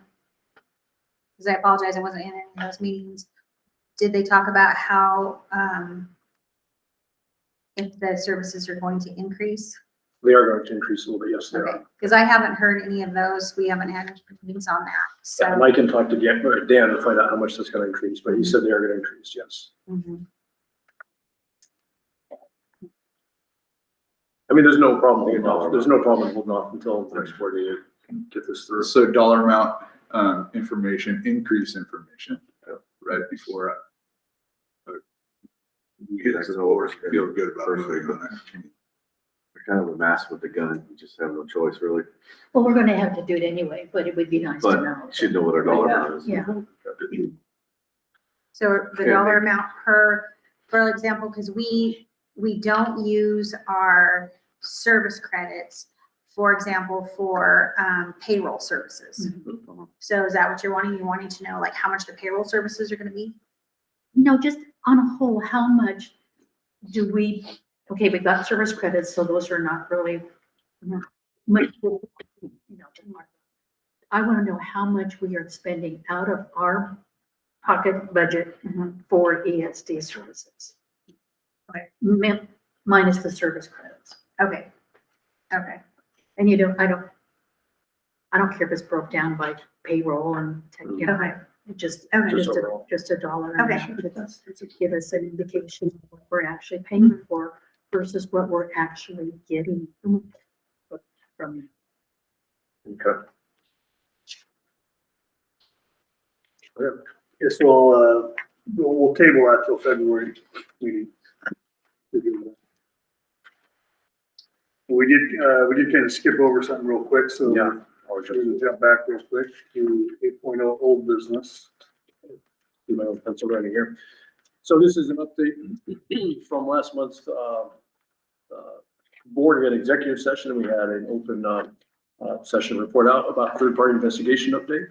I apologize, I wasn't in any of those meetings. Did they talk about how, if the services are going to increase?
They are going to increase a little bit, yes, they
Okay,
are.
because I haven't heard any of those. We haven't had any meetings on that,
And
so.
I can talk to Dan to find out how much that's gonna increase, but he said they are gonna increase, yes.
Mhm.
I mean, there's no problem holding off until the next board meeting to get this through.
so dollar amount, information, increase information, right before. We as a board feel good about moving on it.
We're kind of a mass with the gun. We just have no choice, really.
Well, we're gonna have to do it anyway, but it would be nice to
But
know.
you should know what our dollar amount is.
Yeah.
So the
Okay,
dollar amount per, for example, because we don't use our service credits, for example, for payroll services. So is that what you're wanting? You're wanting to know like how much the payroll services are gonna be?
No, just on a whole, how much do we, okay, we got service credits, so those are not really much, you know. I want to know how much we are spending out of our pocket budget for ESD services.
Okay.
Minus the service credits.
Okay. Okay.
And I don't care if it's broke down by payroll and, you know,
Okay.
just
Just overall.
a dollar.
Okay.
amount to give us an indication of what we're actually paying for versus what we're actually getting from.
Okay.
Guess we'll table that till February meeting. We did kind of skip over something real quick, so
Yeah.
we're gonna jump back real quick to 8.0 old business.
Do my own pencil writing here. So this is an update from last month's board. We had an executive session. We had an open session report out about third-party investigation update.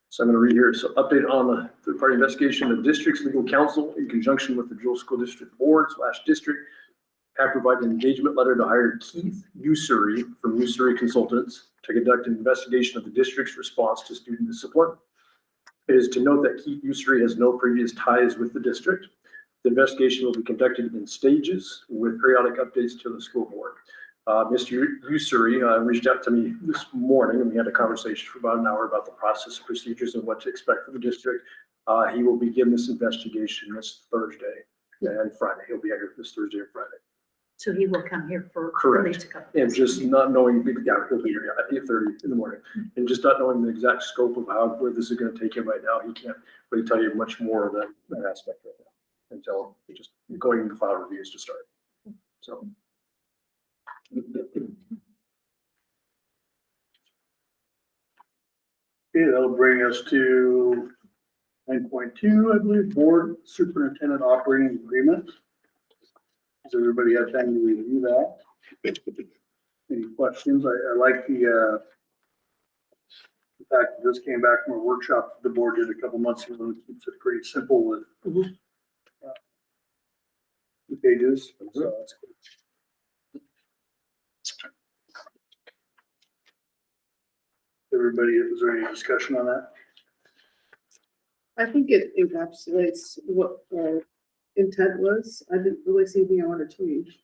So I'm going to read here. So update on the third-party investigation. The district's legal counsel, in conjunction with the Jewel School District Board / district, have provided an engagement letter to hire Keith Ussery from Ussery Consultants to conduct an investigation of the district's response to student discipline. It is to note that Keith Ussery has no previous ties with the district. The investigation will be conducted in stages with periodic updates to the school board. Mr. Ussery reached out to me this morning and we had a conversation for about an hour about the process, procedures, and what to expect from the district. He will begin this investigation this Thursday and Friday. He'll be here this Thursday or Friday.
So he will come here for at
Correct.
least a couple.
And just not knowing, yeah, he'll be here at 8:30 in the morning, and just not knowing the exact scope of where this is gonna take him right now, he can't really tell you much more of that aspect right now, until just going into file reviews to start, so.
Okay, that'll bring us to 9.2, I believe, board superintendent operating agreement. Has everybody had time to review that? Any questions? I like the fact that this came back from a workshop the board did a couple months ago, and it keeps it pretty simple with the pages. So that's good. Everybody, is there any discussion on that?
I think it encapsulates what our intent was. I didn't really see anything I wanted to change.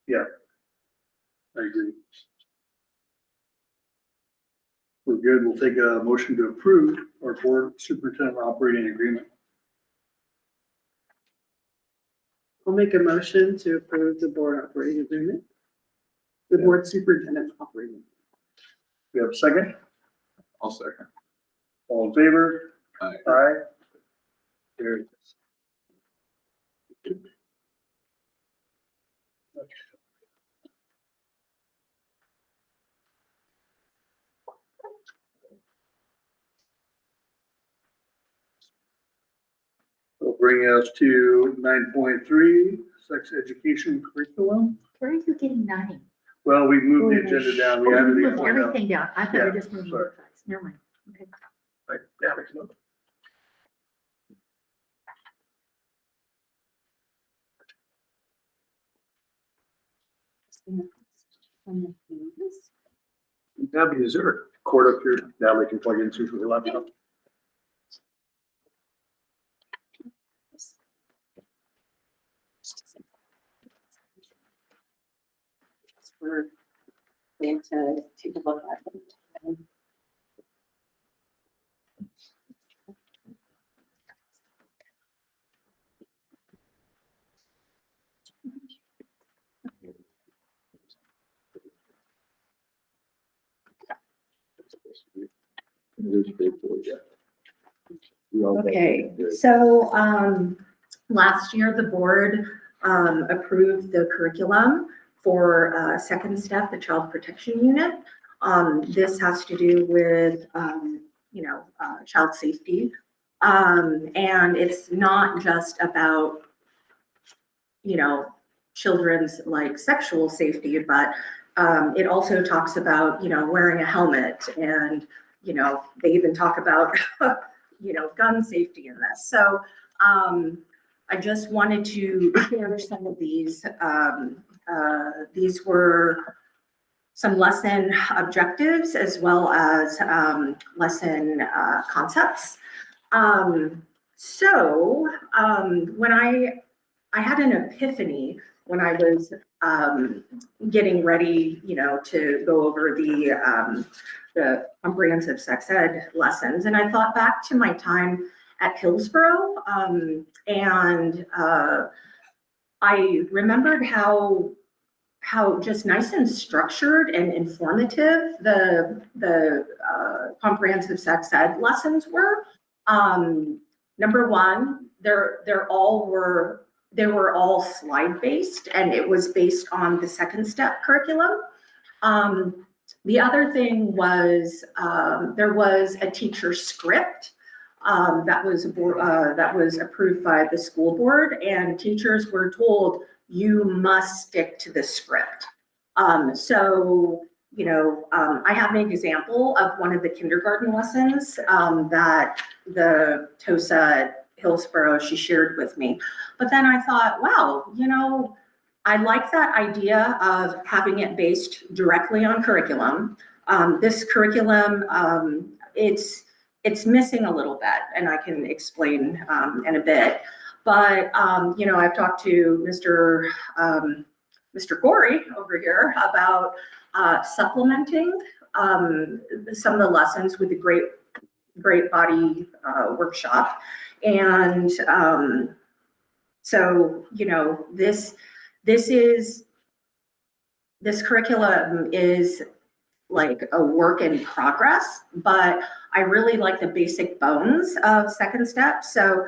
Yeah. I agree. We're good. We'll take a motion to approve our board superintendent operating agreement.
I'll make a motion to approve the board operating agreement. The board superintendent operating.
We have a second?
I'll second.
All in favor?
Aye.
Aye. There it is. Will bring us to 9.3, sex education curriculum.
Where are you getting 9?
Well, we moved the agenda down. We
Oh,
added
you
the
moved
point out.
everything down. I thought
Yeah,
we just moved
sorry.
the guys. Never mind. Okay.
Right, yeah, we can- Natalie, is there a cord up here that we can plug into for the laptop?
We're going to take a look at it.
Okay, so, last year, the board, approved the curriculum for, Second Step, the Child Protection Unit. This has to do with, child safety. And it's not just about, children's like sexual safety, but, it also talks about, wearing a helmet and, they even talk about, gun safety in this. So, I just wanted to share some of these. These were some lesson objectives as well as lesson concepts. So when I had an epiphany when I was getting ready, to go over the comprehensive sex ed lessons, and I thought back to my time at Hillsborough, and I remembered how just nice and structured and informative the comprehensive sex ed lessons were. Number one, they were all slide based, and it was based on the Second Step curriculum. The other thing was there was a teacher script that was approved by the school board, and teachers were told you must stick to the script. So, I have an example of one of the kindergarten lessons that the TOSA at Hillsborough, she shared with me. But then I thought, wow, I like that idea of having it based directly on curriculum. This curriculum, it's missing a little bit, and I can explain in a bit. But I've talked to Mr. Corey over here about supplementing some of the lessons with the Great Body workshop, and so this This curriculum is like a work in progress, but I really like the basic bones of Second Step. So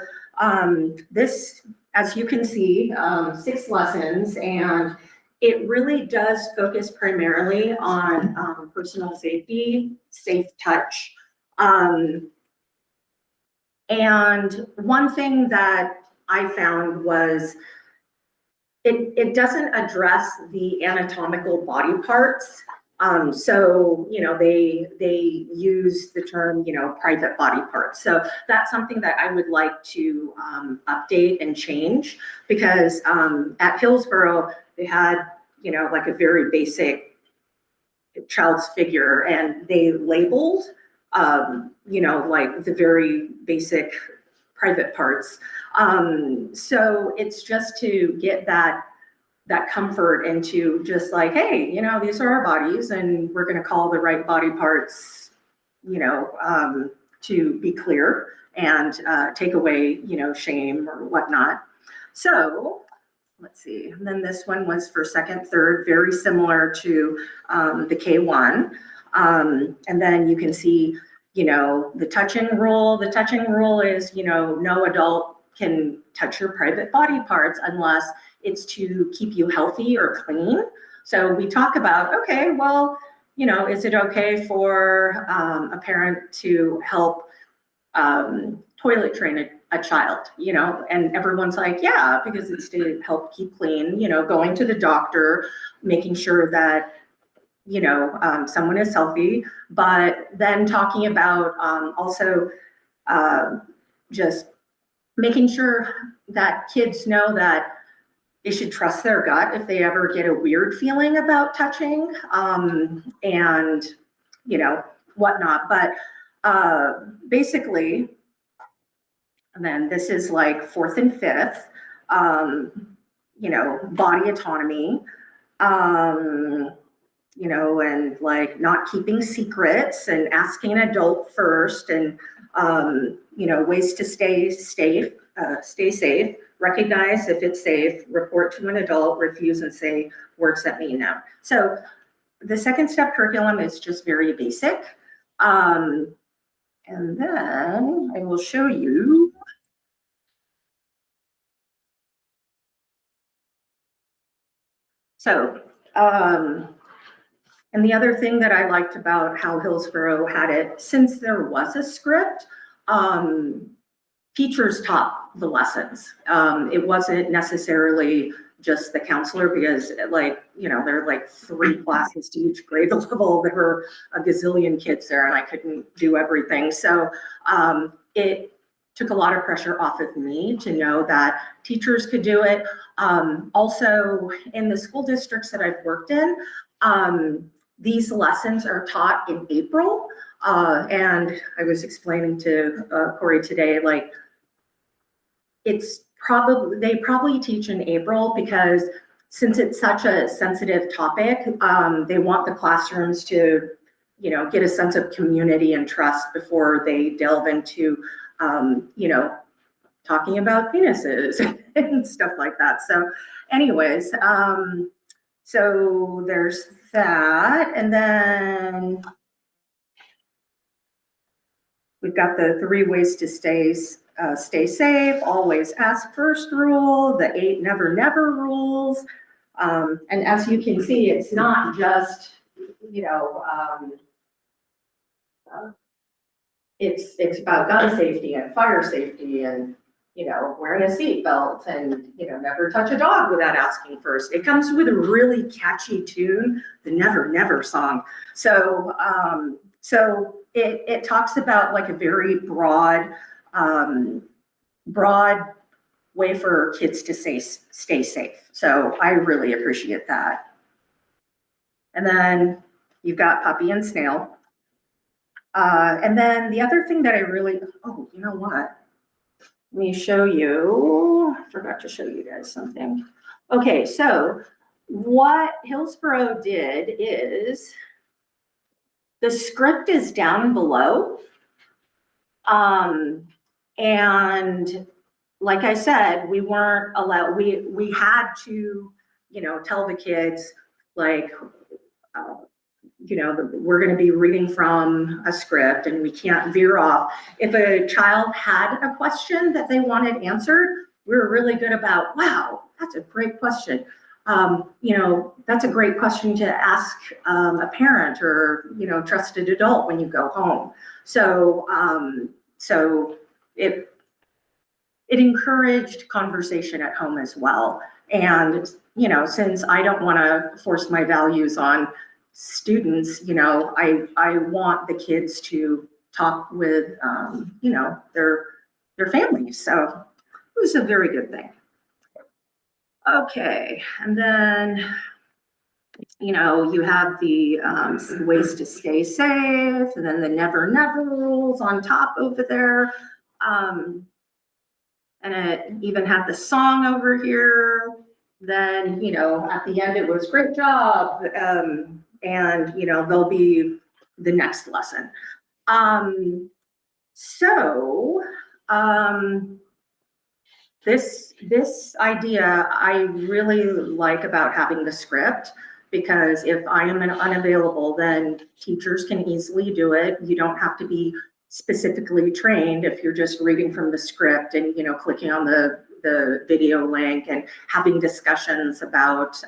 this, as you can see, 6 lessons, and it really does focus primarily on personal safety, safe touch. And one thing that I found was it doesn't address the anatomical body parts. So, you know, they use the term, you know, private body parts. So that's something that I would like to update and change, because at Hillsborough, they had, you know, like a very basic child's figure, and they labeled, you know, like the very basic private parts. So it's just to get that comfort into just like, hey, you know, these are our bodies, and we're going to call the right body parts, you know, to be clear and take away, you know, shame or whatnot. So let's see. And then this one was for second, third, very similar to the K1. And then you can see, you know, the touching rule. The touching rule is, you know, no adult can touch your private body parts unless it's to keep you healthy or clean. So we talk about, okay, well, you know, is it okay for a parent to help toilet train a child, you know? And everyone's like, yeah, because it's to help keep clean, you know, going to the doctor, making sure that, you know, someone is healthy, but then talking about also just making sure that kids know that they should trust their gut if they ever get a weird feeling about touching, and, you know, whatnot. But basically, and then this is like 4th and 5th, you know, body autonomy, you know, and like not keeping secrets and asking an adult first, and, you know, ways to stay safe, recognize if it's safe, report to an adult, refuse and say words that mean no. So the Second Step curriculum is just very basic. And then I will show you. So, and the other thing that I liked about how Hillsborough had it, since there was a script, teachers taught the lessons. It wasn't necessarily just the counselor, because like, you know, there are like 3 classes to each grade level. There were a gazillion kids there, and I couldn't do everything. So it took a lot of pressure off of me to know that teachers could do it. Also, in the school districts that I've worked in, these lessons are taught in April. And I was explaining to Corey today, like, they probably teach in April, because since it's such a sensitive topic, they want the classrooms to, you know, get a sense of community and trust before they delve into, you know, talking about penises and stuff like that. So anyways, so there's that. And then we've got the 3 ways to stay safe, always ask first rule, the 8 never, never rules. And as you can see, it's not just, you know, it's about gun safety and fire safety, and, you know, wearing a seatbelt, and, you know, never touch a dog without asking first. It comes with a really catchy tune, the Never Never song. So, so it talks about like a very broad way for kids to stay safe. So I really appreciate that. And then you've got Puppy and Snail. And then the other thing that I really, oh, you know what? Let me show you, I forgot to show you guys something. Okay, so what Hillsborough did is, the script is down below. And like I said, we weren't allowed, we had to, tell the kids, like, we're going to be reading from a script and we can't veer off. If a child had a question that they wanted answered, we were really good about, wow, that's a great question. That's a great question to ask a parent or, trusted adult when you go home. So it encouraged conversation at home as well. And, since I don't want to force my values on students, I want the kids to talk with, their families. So it was a very good thing. Okay, and then, you have the ways to stay safe, and then the never rules on top over there. And it even had the song over here. Then, at the end, it was great job. And, there'll be the next lesson. This idea I really like about having the script, because if I am unavailable, then teachers can easily do it. You don't have to be specifically trained if you're just reading from the script and, clicking on the video link and having discussions about,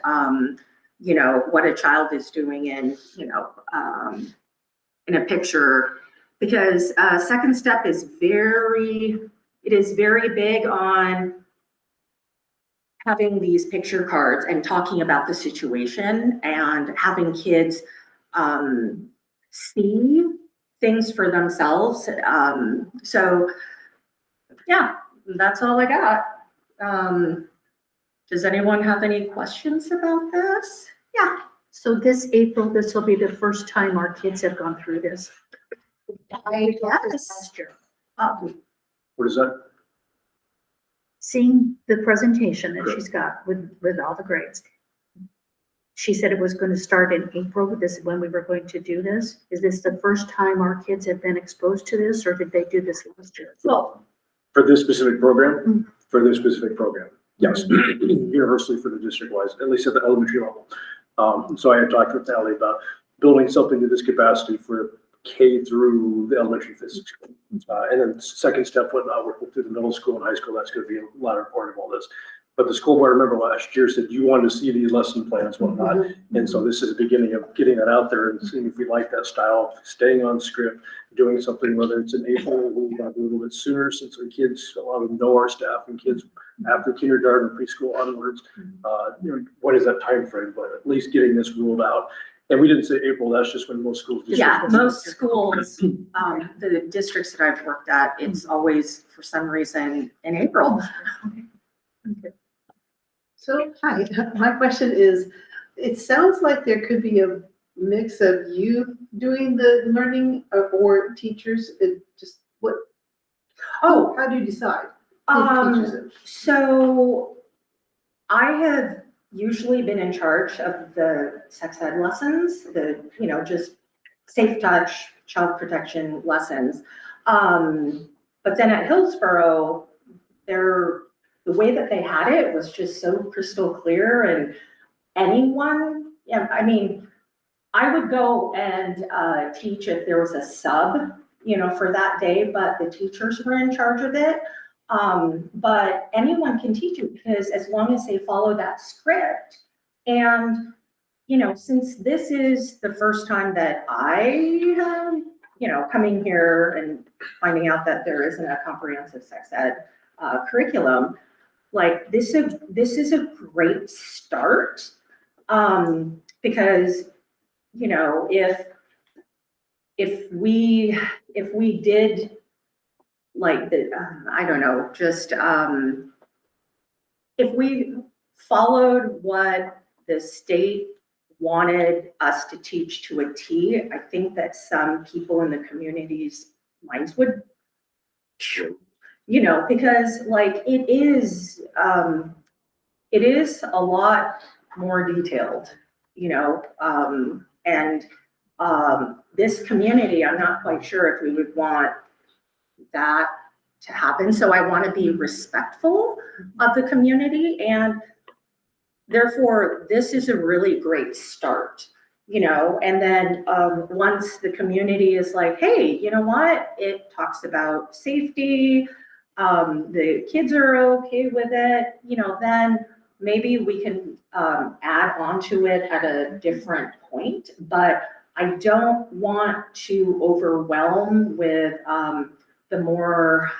what a child is doing in a picture. Because Second Step is very big on having these picture cards and talking about the situation and having kids see things for themselves. So yeah, that's all I got. Does anyone have any questions about this? Yeah.
So this April, this will be the first time our kids have gone through this.
I guess.
Last year.
What is that?
Seeing the presentation that she's got with all the grades. She said it was going to start in April. This is when we were going to do this. Is this the first time our kids have been exposed to this, or did they do this last year?
Well, for this specific program, yes, universally for the district-wise, at least at the elementary level. So I had talked with Natalie about building something to this capacity for K through the elementary physics. And then second step, when working through the middle school and high school, that's going to be a latter part of all this. But the school board, I remember last year, said you wanted to see these lesson plans, whatnot. And so this is the beginning of getting that out there and seeing if we like that style, staying on script, doing something, whether it's in April, we'll have a little bit sooner, since our kids, a lot of them know our staff and kids after kindergarten, preschool onwards. What is that time frame? But at least getting this ruled out. And we didn't say April, that's just when most schools.
Yeah, most schools, the districts that I've worked at, it's always, for some reason, in April.
Okay. So, hi, my question is, it sounds like there could be a mix of you doing the learning or teachers, how do you decide?
So I have usually been in charge of the sex ed lessons, just safe touch, child protection lessons. But then at Hillsborough, the way that they had it was just so crystal clear, and anyone, I would go and teach if there was a sub, for that day, but the teachers were in charge of it. But anyone can teach it, because as long as they follow that script. And, since this is the first time that I have, coming here and finding out that there isn't a comprehensive sex ed curriculum, like this is a great start. Because, if we did like I don't know, just if we followed what the state wanted us to teach to a T, I think that some people in the community's minds would, because like it is a lot more detailed, and this community, I'm not quite sure if we would want that to happen. So I want to be respectful of the community. And therefore, this is a really great start, you know, and then, once the community is like, hey, you know what? It talks about safety, the kids are okay with it, you know, then maybe we can, add on to it at a different point, but I don't want to overwhelm with, the more,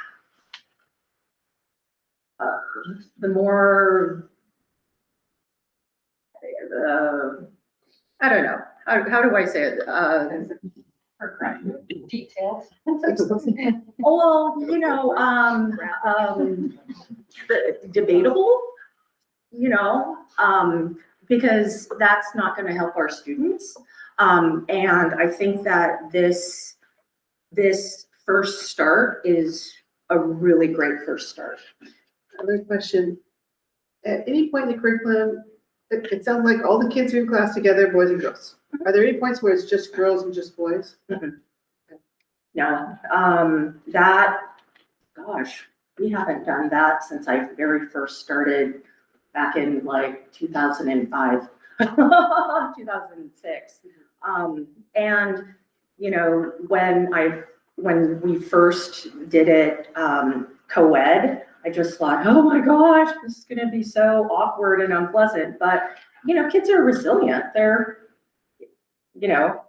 I don't know, how do I say it?
Details.
Well, you know, debatable, you know, because that's not gonna help our students. And I think that this first start is a really great first start.
Another question. At any point in the curriculum, it sounds like all the kids are in class together, boys and girls. Are there any points where it's just girls and just boys?
No, gosh, we haven't done that since I very first started back in like 2005, 2006. And, you know, when we first did it, co-ed, I just thought, oh my gosh, this is gonna be so awkward and unpleasant, but, you know, kids are resilient. They're, you know,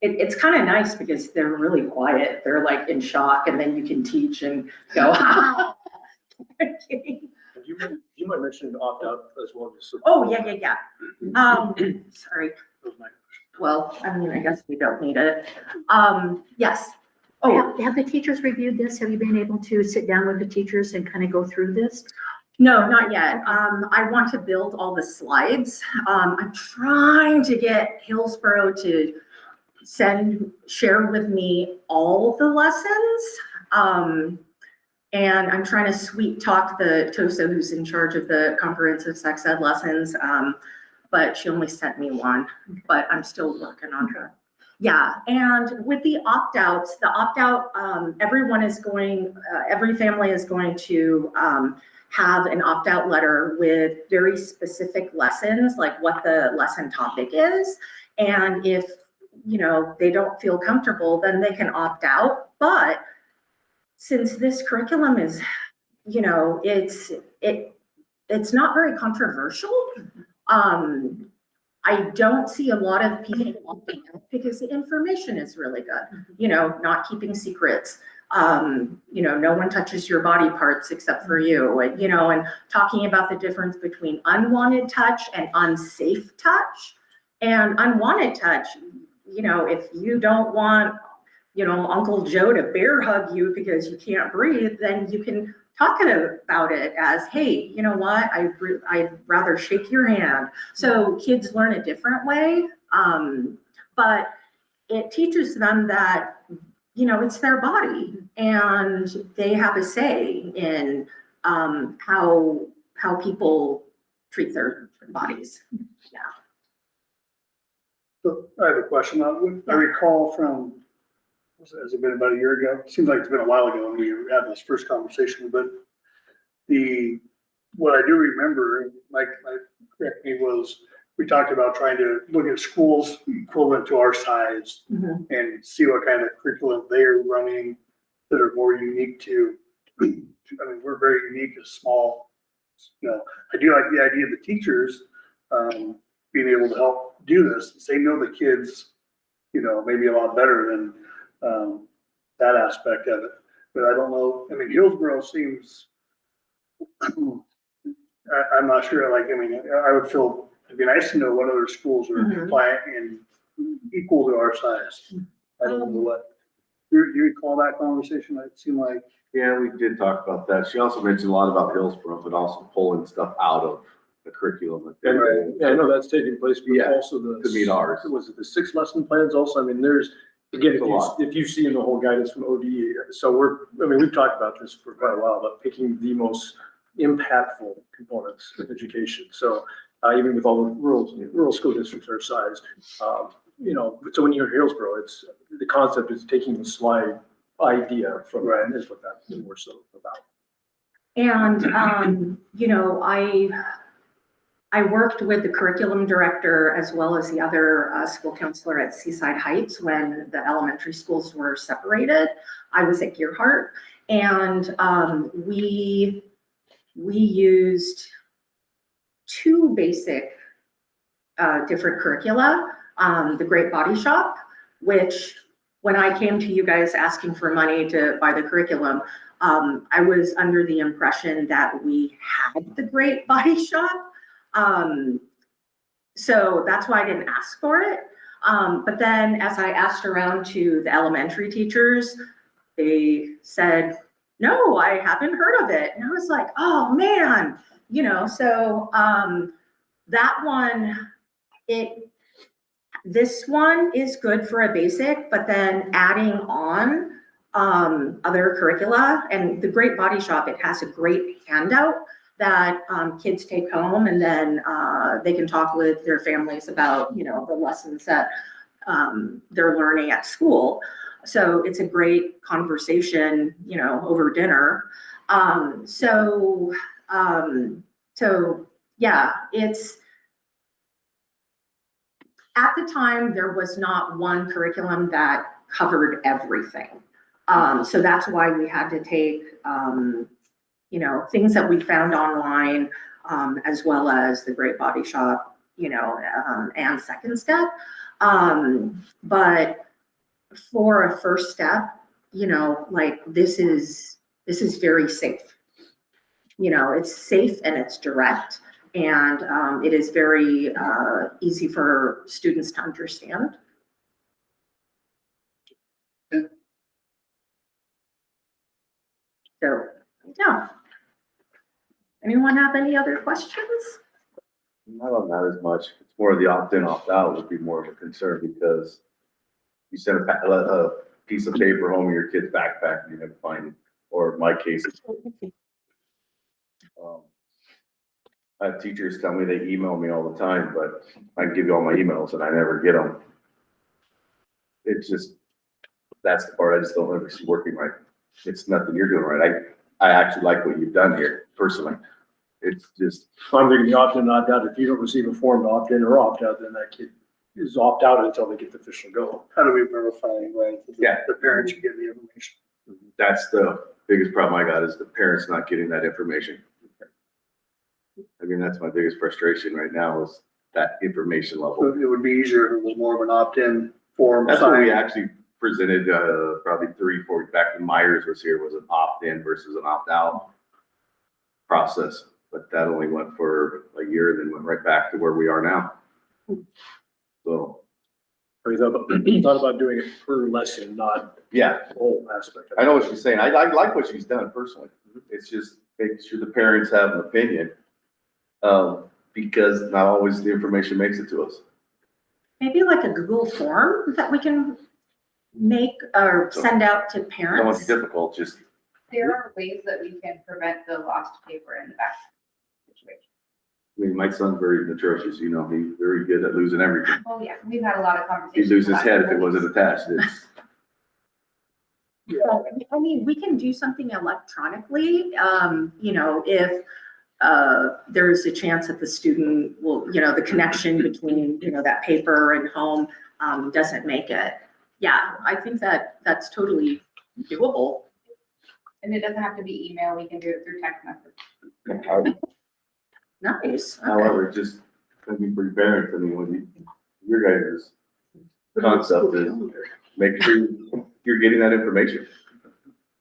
it's kind of nice because they're really quiet. They're like in shock, and then you can teach and go,
You might mention an opt-out as well. Just so-
oh, yeah. Sorry. Well, I mean, I guess we don't need it. Yes. Oh,
Have the teachers reviewed this? Have you been able to sit down with the teachers and kind of go through this?
no, not yet. I want to build all the slides. I'm trying to get Hillsborough to share with me all the lessons. And I'm trying to sweet talk the TOSA who's in charge of the comprehensive sex ed lessons. But she only sent me one, but I'm still working on her. Yeah, and with the opt-outs, everyone is going, every family is going to have an opt-out letter with very specific lessons, like what the lesson topic is. And if, you know, they don't feel comfortable, then they can opt out. But since this curriculum is, you know, it's not very controversial. I don't see a lot of people opting out because the information is really good, you know, not keeping secrets. You know, no one touches your body parts except for you, and, you know, and talking about the difference between unwanted touch and unsafe touch. And unwanted touch, you know, if you don't want, you know, Uncle Joe to bear hug you because you can't breathe, then you can talk about it as, hey, you know what, I'd rather shake your hand. So kids learn a different way, but it teaches them that, you know, it's their body and they have a say in how people treat their bodies. Yeah.
So I have a question. I recall from, has it been about a year ago? Seems like it's been a while ago when we had this first conversation, but what I do remember, Mike correct me, was we talked about trying to look at schools equivalent to our size and see what kind of curriculum they're running that are more unique to, I mean, we're very unique as small, you know, I do like the idea of the teachers being able to help do this. They know the kids, you know, maybe a lot better than that aspect of it. But I don't know, I mean, Hillsborough seems, I'm not sure, like, I mean, I would feel, it'd be nice to know what other schools are compliant and equal to our size. I don't know what, you recall that conversation? It seemed like.
Yeah, we did talk about that. She also mentioned a lot about Hillsborough, but also pulling stuff out of the curriculum.
And, yeah, I know that's taking place, but
Yeah,
also
to meet ours.
Was it the 6 lesson plans also? I mean, there's, again, if you see in the whole guidance from ODE, so we've talked about this for quite a while, about picking the most impactful components of education. So even with all the rural school districts our size, you know, so when you're Hillsborough, it's, the concept is taking the slide idea from that, is what that's more so about.
And, you know, I I worked with the curriculum director as well as the other school counselor at Seaside Heights when the elementary schools were separated. I was at Gearhart, and we used two basic different curricula. The Great Body Shop, which when I came to you guys asking for money to buy the curriculum, I was under the impression that we had the Great Body Shop. So that's why I didn't ask for it. But then as I asked around to the elementary teachers, they said, no, I haven't heard of it. And I was like, oh man, you know, so that one, this one is good for a basic, but then adding on other curricula, and the Great Body Shop, it has a great handout that kids take home, and then they can talk with their families about, you know, the lessons that they're learning at school. So it's a great conversation, you know, over dinner. So yeah, it's, at the time, there was not one curriculum that covered everything. So that's why we had to take, you know, things that we found online, as well as the Great Body Shop, you know, and Second Step. But for a first step, you know, like this is very safe. You know, it's safe and it's direct, and it is very easy for students to understand. So, yeah. Anyone have any other questions?
Not on that as much. It's more of the opt-in, opt-out would be more of a concern, because you send a piece of paper home in your kid's backpack and you never find it. Or in my case, I have teachers tell me they email me all the time, but I give you all my emails and I never get them. It's just, that's the part I just don't ever see working right. It's nothing you're doing right. I actually like what you've done here personally. It's just,
I'm thinking the opt-in, opt-out, if you don't receive a form to opt in or opt out, then that kid is opt out until they get the official go.
How do we verify, right?
Yeah.
The parents should get the information.
that's the biggest problem I got, is the parents not getting that information. I mean, that's my biggest frustration right now, is that information
So
level.
it would be easier if it was more of an opt-in form.
That's what we
signed.
actually presented, probably 3-4, back when Myers was here, was an opt-in versus an opt-out process. But that only went for a year, and then went right back to where we are now. So,
Or you thought about doing it per lesson, not
yeah,
the whole aspect.
I know what she's saying. I like what she's done personally. It's just making sure the parents have an opinion. Because not always the information makes it to us.
Maybe like a Google form that we can make or send out to
I don't want
parents.
to be difficult, just,
There are ways that we can prevent the lost paper in the back situation.
I mean, my son's very atrocious, you know, he's very good at losing everything.
Oh, yeah, we've had a lot of
He'd
conversations.
lose his
about
head if it
it.
wasn't attached. It's,
Yeah, I mean, we can do something electronically, you know, if there's a chance that the student will, you know, the connection between, you know, that paper and home doesn't make it. Yeah, I think that that's totally doable.
And it doesn't have to be email, we can do it through text message.
Nice. Okay.
however, just, I mean, for parents, I mean, when you, your guys' concept is make sure you're getting that information.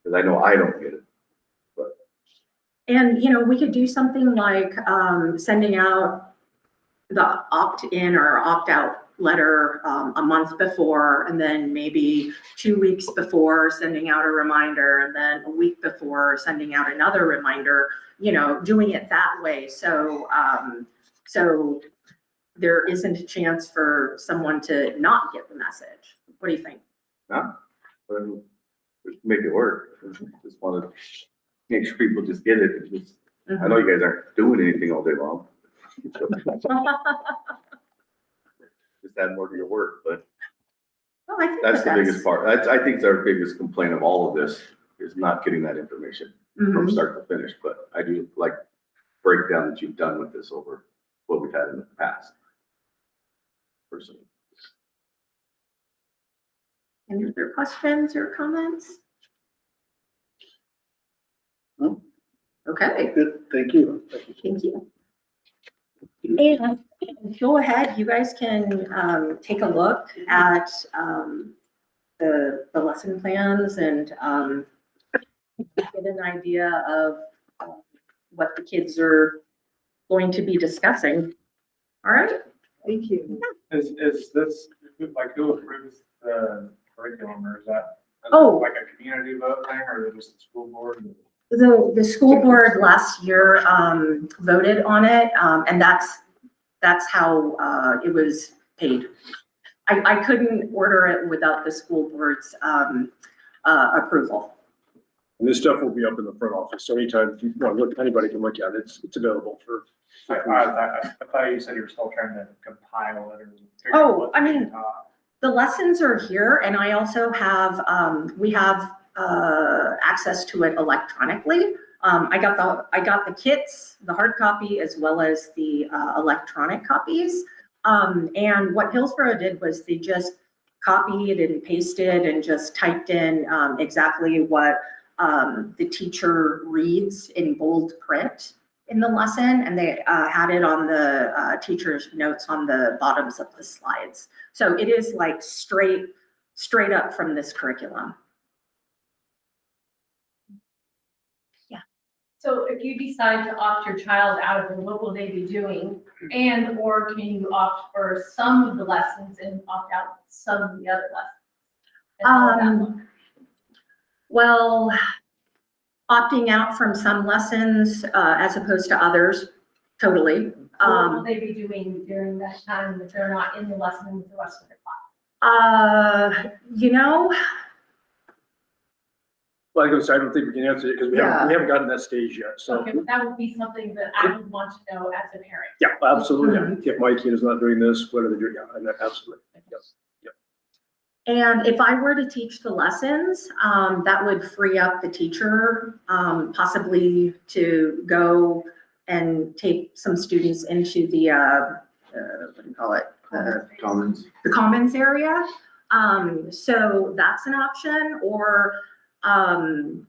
Because I know I don't get it.
And, you know, we could do something like sending out the opt-in or opt-out letter a month before, and then maybe 2 weeks before sending out a reminder, and then a week before sending out another reminder, you know, doing it that way. So, so there isn't a chance for someone to not get the message. What do you think?
But make it work. Just want to make sure people just get it. It's just, I know you guys aren't doing anything all day long. Just add more to your work, but
Well, I think
that's the
that
biggest part. I think it's our biggest complaint of all of this, is not getting that information from
Mhm.
start to finish. But I do like breakdown that you've done with this over what we've had in the past. Personally.
Any other questions or comments?
No.
Okay,
Good, thank you.
thank you. And go ahead, you guys can take a look at the lesson plans and get an idea of what the kids are going to be discussing. All right?
Thank you.
Is this, like, who approves the curriculum, or is that?
Oh.
Like a community vote thing, or is it just the school board?
The school board last year voted on it, and that's how it was paid. I couldn't order it without the school board's approval.
And this stuff will be up in the front office, so anytime if you want to look, anybody can look at it, it's available for.
I thought you said you were still trying to compile it or. figure out
Oh,
what
I
to
mean,
talk.
the lessons are here, and I also have, we have access to it electronically. I got the kits, the hard copy, as well as the electronic copies. And what Hillsborough did was they just copied and pasted and just typed in exactly what the teacher reads in bold print in the lesson, and they had it on the teacher's notes on the bottoms of the slides. So it is like straight up from this curriculum.
So if you decide to opt your child out of the what will they be doing? And or can you opt for some of the lessons and opt out some of the other lessons? And how would that look?
Well, opting out from some lessons as opposed to others, totally.
What will they be doing during that time if they're not in the lesson with the rest of the class?
You know,
Like I said, I don't think we can answer it because we haven't gotten that stage yet, so.
Okay, but that would be something that I would want to know as a parent.
Yeah, absolutely. If my kid is not doing this, what are they doing? Yeah, and that- absolutely. Yes.
and if I were to teach the lessons, that would free up the teacher possibly to go and take some students into the, what do you call it?
Commons.
The commons area. So that's an option, or,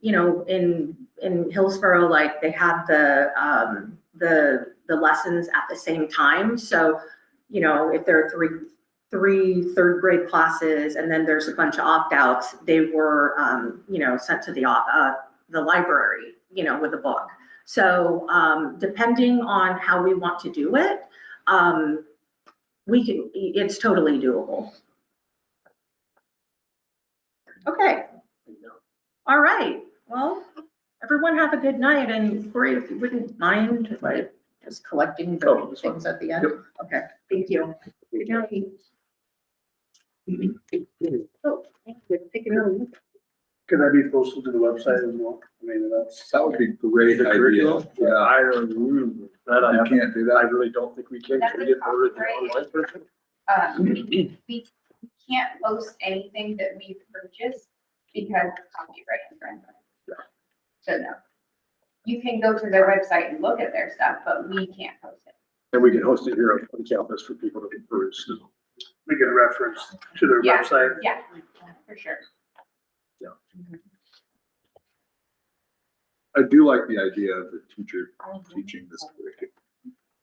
you know, in Hillsborough, like they had the lessons at the same time. So, you know, if there are three third grade classes and then there's a bunch of opt-outs, they were, you know, sent to the library, you know, with a book. So, depending on how we want to do it, it's totally doable. Okay. All right. Well, everyone have a good night, and Corey, if you wouldn't mind, like, just collecting the things at the end.
Yep.
Okay, thank you. Good night. Oh, thank you. Take it over.
Can that be posted to the website as well? I mean,
That would be a great
The
idea.
curriculum?
Yeah,
I don't, that I
you
haven't,
can't do
I
that.
really don't think we can.
That's
Can we
a
get more of the
copyright
online version?
We can't post anything that we purchase because of copyright infringement. So no. You can go to their website and look at their stuff, but we can't post it.
And we can host it here on campus for people to peruse.
we can reference to their
Yeah.
website.
Yeah, for sure.
I do like the idea of the teacher teaching this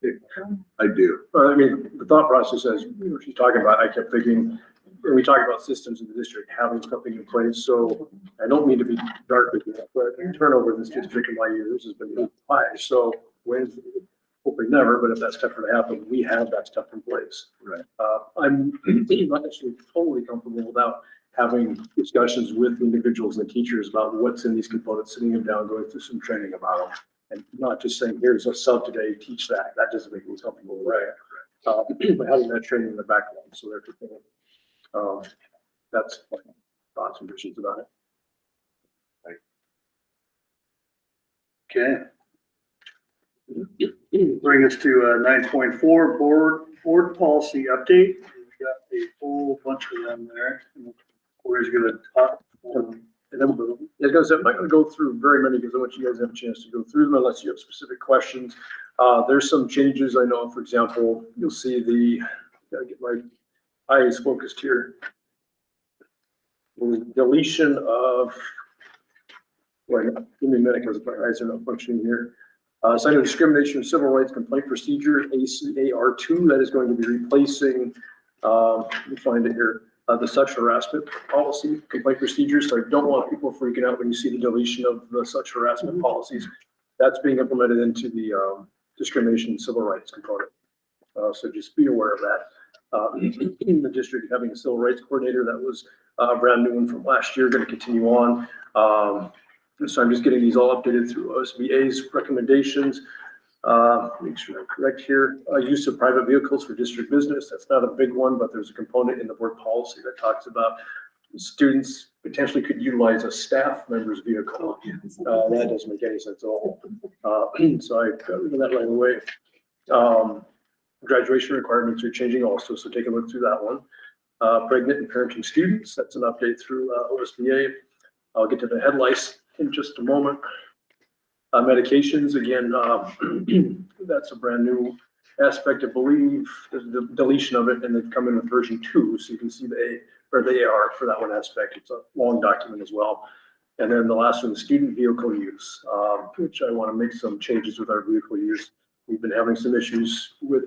curriculum. I do.
Well, I mean, the thought process as she's talking about, I kept thinking, when we talk about systems in the district, having something in place, so I don't mean to be dark with that, but turnover in this district in my years has been high, so when, hopefully never, but if that stuff were to happen, we have that stuff in place.
Right.
I'm not actually totally comfortable without having discussions with individuals and teachers about what's in these components, sitting them down, going through some training about them. And not just saying, here's a sub today, teach that. That doesn't make me comfortable, right? But having that training in the background, so they're prepared. That's my thoughts and visions about it.
Okay. Bring us to 9.4, board policy update. We got a whole bunch of them there. Corey's gonna talk
And then, as I said, I'm not gonna go through very many because I want you guys to have a chance to go through them unless you have specific questions. There's some changes I know, for example, you'll see gotta get my eyes focused here. The deletion of, wait, give me a minute because my eyes are not functioning here. Sign of discrimination and civil rights complaint procedure, ACAR2, that is going to be replacing, let me find it here, the sexual harassment policy complaint procedures. So I don't want people freaking out when you see the deletion of the sexual harassment policies. That's being implemented into the discrimination and civil rights component. So just be aware of that. In the district, having a civil rights coordinator, that was a brand new one from last year, going to continue on. So I'm just getting these all updated through OSBA's recommendations. Make sure I'm correct here. Use of private vehicles for district business. That's not a big one, but there's a component in the board policy that talks about students potentially could utilize a staff member's vehicle. That doesn't make any sense at all. So I got rid of that right away. Graduation requirements are changing also, so take a look through that one. Pregnant and parenting students, that's an update through OSBA. I'll get to the head lice in just a moment. Medications, again, that's a brand new aspect, I believe. There's the deletion of it, and they've come in with version 2, so you can see the AR for that one aspect. It's a long document as well. And then the last one, student vehicle use, which I want to make some changes with our vehicle use. We've been having some issues with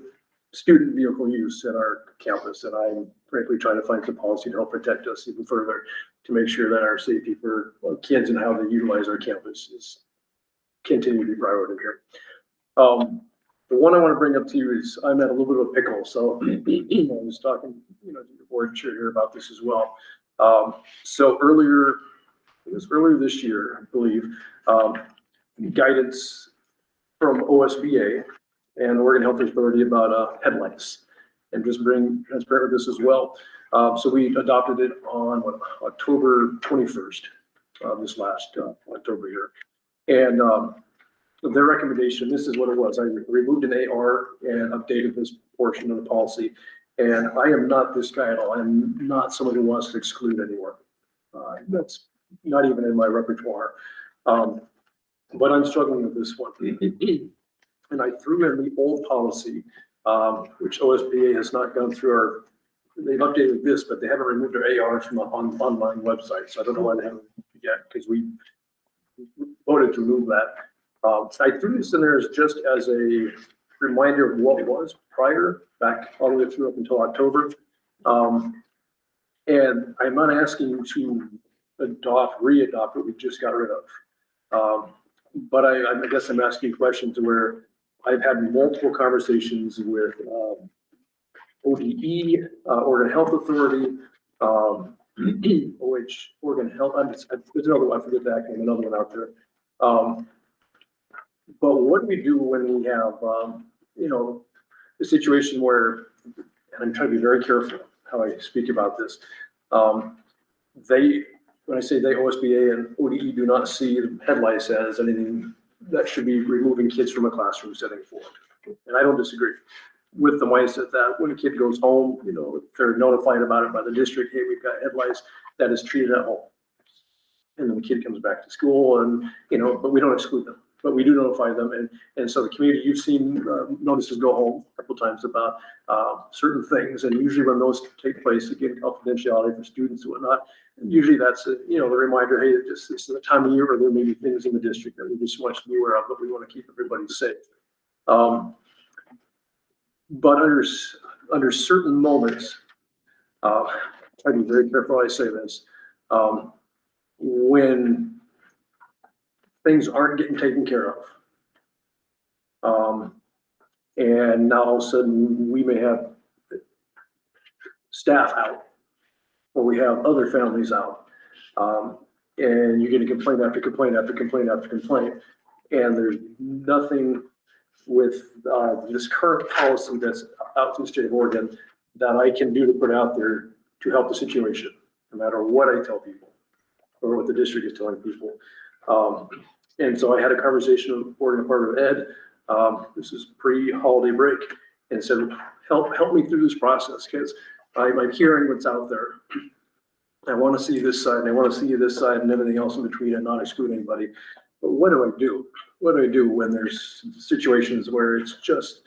student vehicle use at our campus, and I'm frankly trying to find some policy to help protect us even further to make sure that our safety for kids and how they utilize our campus is continue to be priority here. The one I want to bring up to you is I'm at a little bit of a pickle. So I was talking, to your board chair here about this as well. So earlier this year, I believe, guidance from OSBA and Oregon Health Authority about headlights, and just bring transparent with this as well. So we adopted it on October 21st, this last October here. And their recommendation, this is what it was. I removed an AR and updated this portion of the policy. And I am not this guy at all. I'm not someone who wants to exclude anyone. That's not even in my repertoire. But I'm struggling with this one. And I threw in the old policy, which OSBA has not gone through they've updated this, but they haven't removed their AR from the online website. So I don't know why they haven't yet, because we voted to remove that. I threw this in there just as a reminder of what was prior, back all the way through up until October. And I'm not asking you to re-adopt what we just got rid of. But I guess I'm asking questions where I've had multiple conversations with ODE, Oregon Health Authority, which Oregon Health, there's another one, I forget the acronym, another one out there. But what do we do when we have, a situation where, and I'm trying to be very careful how I speak about this. When I say they, OSBA and ODE do not see headlights as anything that should be removing kids from a classroom setting for. And I don't disagree with the mindset that when a kid goes home, if they're notified about it by the district, hey, we've got headlights, that is treated at home. And then the kid comes back to school and, but we don't exclude them, but we do notify them. And so the community, you've seen notices go home a couple times about certain things. And usually when those take place, again, confidentiality for students and whatnot, and usually that's, the reminder, hey, this is the time of year where there may be things in the district that we just want to be aware of, but we want to keep everybody safe. But under certain moments, I try to be very careful how I say this, when things aren't getting taken care of, and now all of a sudden we may have staff out, or we have other families out, and you're getting complaint after complaint after complaint after complaint, and there's nothing with this current policy that's out through the state of Oregon that I can do to put out there to help the situation, no matter what I tell people or what the district is telling people. And so I had a conversation with the Oregon Department of Ed. This is pre-holiday break, and said, help me through this process, because I'm hearing what's out there. I want to see this side and I want to see this side and everything else in between and not exclude anybody. But what do I do? What do I do when there's situations where it's just,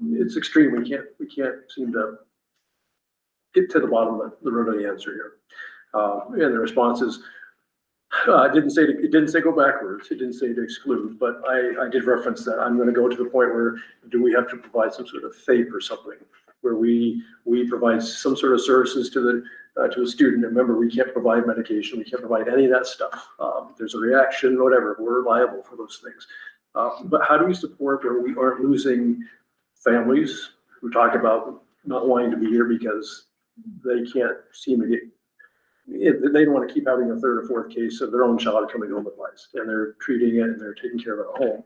it's extreme? We can't seem to get to the bottom of the road of the answer here. And the response is, it didn't say go backwards. It didn't say to exclude, but I did reference that. I'm going to go to the point where do we have to provide some sort of FAPE or something where we provide some sort of services to the student. And remember, we can't provide medication. We can't provide any of that stuff. There's a reaction, whatever, we're liable for those things. But how do we support where we aren't losing families who talk about not wanting to be here because they can't seem to get, they don't want to keep having a third or fourth case of their own child coming home with lice, and they're treating it and they're taking care of it at home.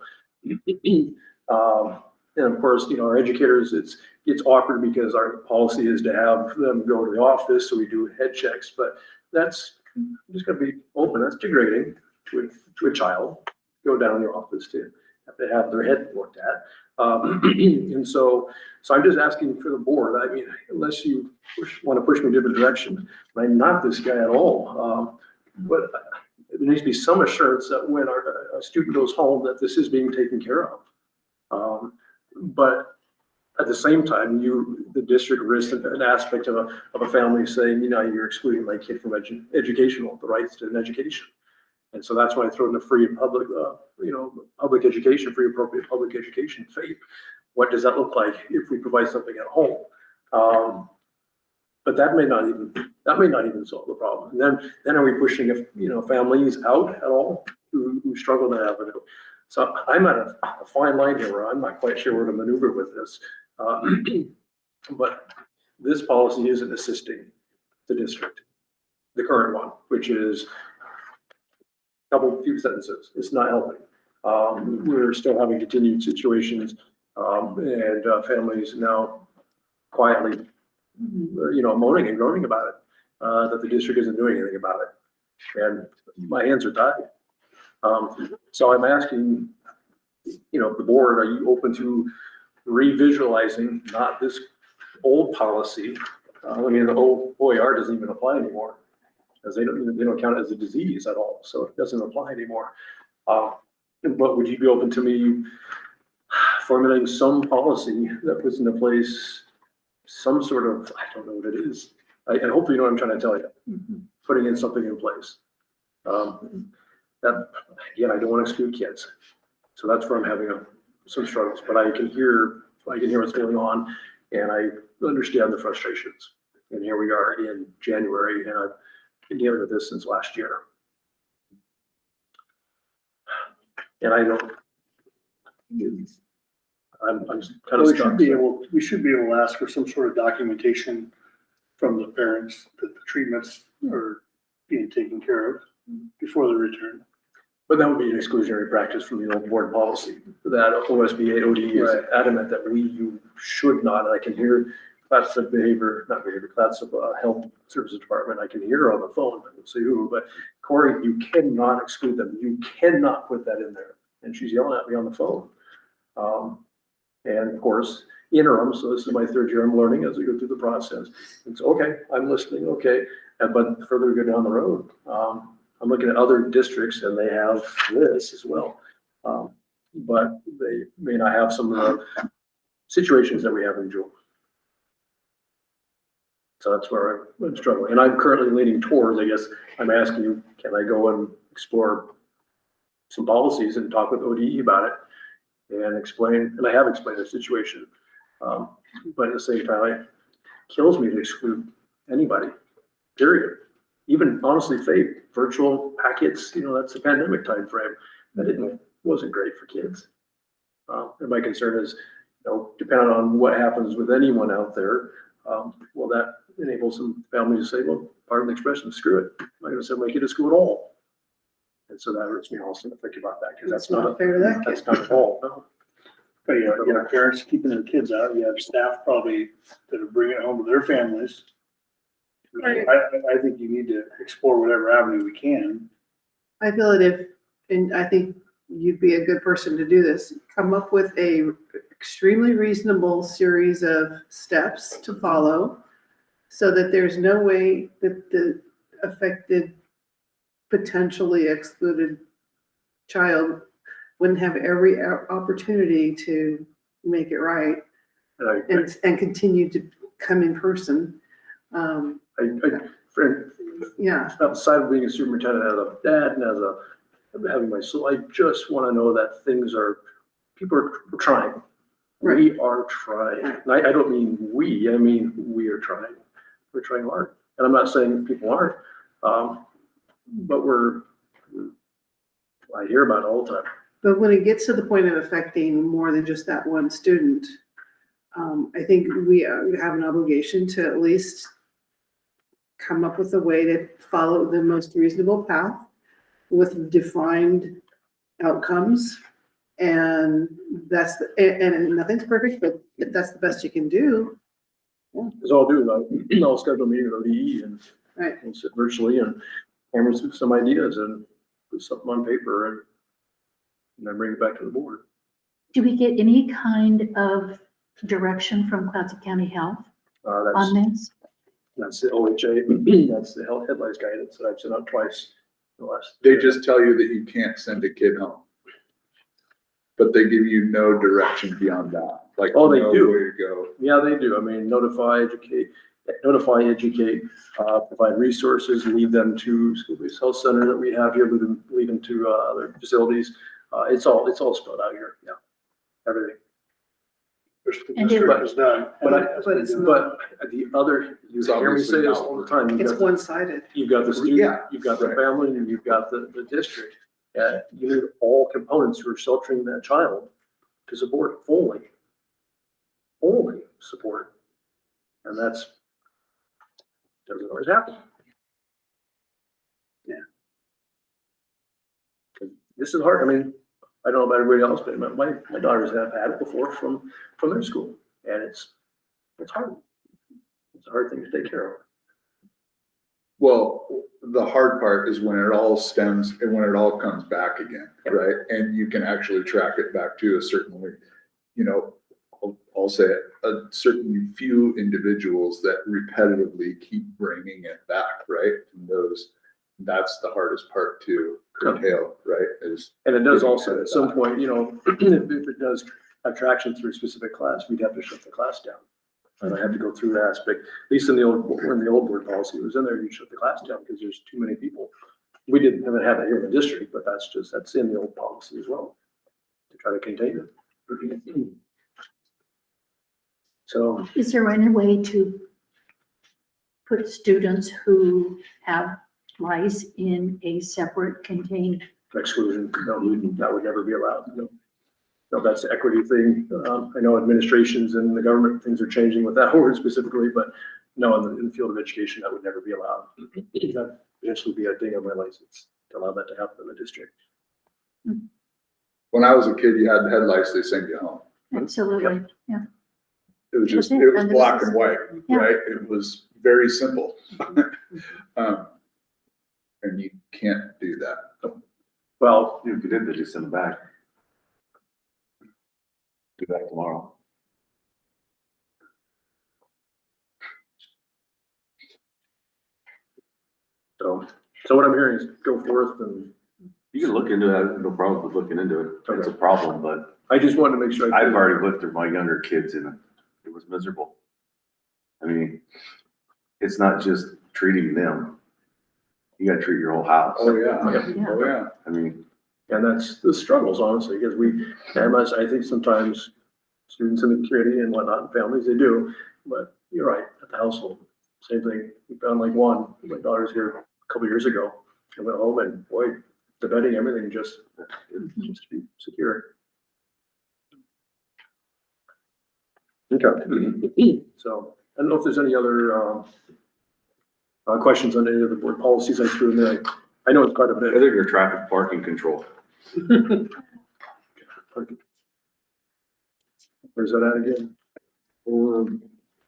And of course, you know, our educators, it's awkward because our policy is to have them go to the office, so we do head checks, but that's, I'm just gonna be open, that's degrading to a child, go down to the office to have to have their head looked at. And so I'm just asking for the board, I mean, unless you want to push me in a different direction, I'm not this guy at all. But there needs to be some assurance that when a student goes home, that this is being taken care of. But at the same time, the district risks an aspect of a family saying, you know, you're excluding my kid from educational, the rights to an education. And so that's why I throw in the free and public, public education, free appropriate public education, FAPE. What does that look like if we provide something at home? But that may not even solve the problem. And then are we pushing, families out at all who struggle to have it? So I'm at a fine line here where I'm not quite sure where to maneuver with this. But this policy isn't assisting the district, the current one, which is few sentences. It's not helping. We're still having continued situations, and families now quietly, moaning and groaning about it, that the district isn't doing anything about it. And my hands are tied. So I'm asking, the board, are you open to revisualizing not this old policy? The old OER doesn't even apply anymore, because they don't count it as a disease at all, so it doesn't apply anymore. But would you be open to me formulating some policy that puts into place some sort of, I don't know what it is, and hopefully you know what I'm trying to tell you, putting in something in place. That, again, I don't want to exclude kids, so that's where I'm having some struggles, but I can hear what's going on, and I understand the frustrations. And here we are in January, and I've been dealing with this since last year. And I know I'm kind of stuck.
We should be able to ask for some sort of documentation from the parents that the treatments are being taken care of before the return.
But that would be an exclusionary practice from the old board policy. That OSBA OD is adamant that you should not, and I can hear class of class of health services department, I can hear her on the phone, I don't say who, but Corey, you cannot exclude them. You cannot put that in there. And she's yelling at me on the phone. And of course, interim, so this is my third year, I'm learning as we go through the process. It's okay, I'm listening, okay. But the further we go down the road, I'm looking at other districts and they have this as well. But they may not have some of the situations that we have in Jewel. So that's where I'm struggling. And I'm currently leaning towards, I guess, I'm asking you, can I go and explore some policies and talk with ODE about it and explain, and I have explained the situation. But at the same time, it kills me to exclude anybody, period. Even honestly, FAPE, virtual packets, that's the pandemic time frame. That wasn't great for kids. And my concern is, depending on what happens with anyone out there, well, that enables some families to say, well, pardon the expression, screw it. I'm not going to send my kid to school at all. And so that hurts me also to think about that, because that's not
fair to that
that's not at all. No.
But you have parents keeping their kids out. You have staff probably that are bringing it home to their families.
Right.
I think you need to explore whatever avenue we can.
I feel that and I think you'd be a good person to do this, come up with a extremely reasonable series of steps to follow so that there's no way that the affected, potentially excluded child wouldn't have every opportunity to make it right and continue to come in person. Yeah.
Outside of being a superintendent, as a dad and as having my soul, I just want to know that people are trying.
Right.
We are trying. And I don't mean we, I mean, we are trying. We're trying hard. And I'm not saying people aren't, but I hear about it all the time.
But when it gets to the point of affecting more than just that one student, I think we have an obligation to at least come up with a way to follow the most reasonable path with defined outcomes. And and nothing's perfect, but if that's the best you can do.
Because I'll do, I'll schedule a meeting with ODE and we'll sit virtually and hammer through some ideas and put something on paper and then bring it back to the board.
Do we get any kind of direction from Clatsop County Health on this?
That's the OHA, that's the health headlights guidance that I've sent out twice in the last.
They just tell you that you can't send a kid home. But they give you no direction beyond that. Like,
Oh, they
know
do.
where to go.
Yeah, they do. I mean, notify, educate, provide resources, lead them to school-based health center that we have here, lead them to other facilities. It's all spelled out here. Yeah, everything.
And
District is done.
But the other, you
It's
hear me say this
obviously
all the time.
It's one-sided.
You've got the student,
Yeah,
you've got the
right.
family, and you've got the district. You need all components who are sheltering that child to support fully support. And doesn't always happen.
Yeah.
This is hard. I mean, I don't know about everybody else, but my daughters have had it before from their school, and it's hard. It's a hard thing to take care of.
Well, the hard part is when it all stems and when it all comes back again, right? And you can actually track it back to a certain, I'll say it, a certain few individuals that repetitively keep bringing it back, right? And that's the hardest part to curtail, right?
And it does also, at some point, if it does have traction through a specific class, we'd have to shut the class down. And I have to go through that aspect, at least in the old board policy, it was in there, you shut the class down because there's too many people. We haven't had that here in the district, but that's in the old policy as well, to try to contain it. So.
Is there any way to put students who have lice in a separate contained?
Exclusion, no, that would never be allowed. No, that's the equity thing. I know administrations and the government, things are changing with that word specifically, but no, in the field of education, that would never be allowed. That potentially be a ding on my license to allow that to happen in the district.
When I was a kid, you had headlights, they send you home.
Absolutely, yeah.
It was just,
Okay,
it was
and
black
this
and white,
yeah.
right? It was very simple. And you can't do that.
Well,
If you did, they just send them back. Do that tomorrow.
so what I'm hearing is go forth and
You can look into that, no problem with looking into it. It's a problem, but
I just wanted to make sure.
I've already lived through my younger kids and it was miserable. I mean, it's not just treating them. You gotta treat your whole house.
Oh, yeah.
Yeah.
Oh, yeah.
I mean,
And that's the struggles, honestly, because I think sometimes students in the community and whatnot, and families, they do, but you're right, at the household, same thing. We found like my daughter's here a couple years ago, I went home and boy, the bedding, everything just to be secure. Okay. So I don't know if there's any other questions on any of the board policies I threw in there. I know it's quite a
I
bit.
think your traffic parking control.
Where's that at again?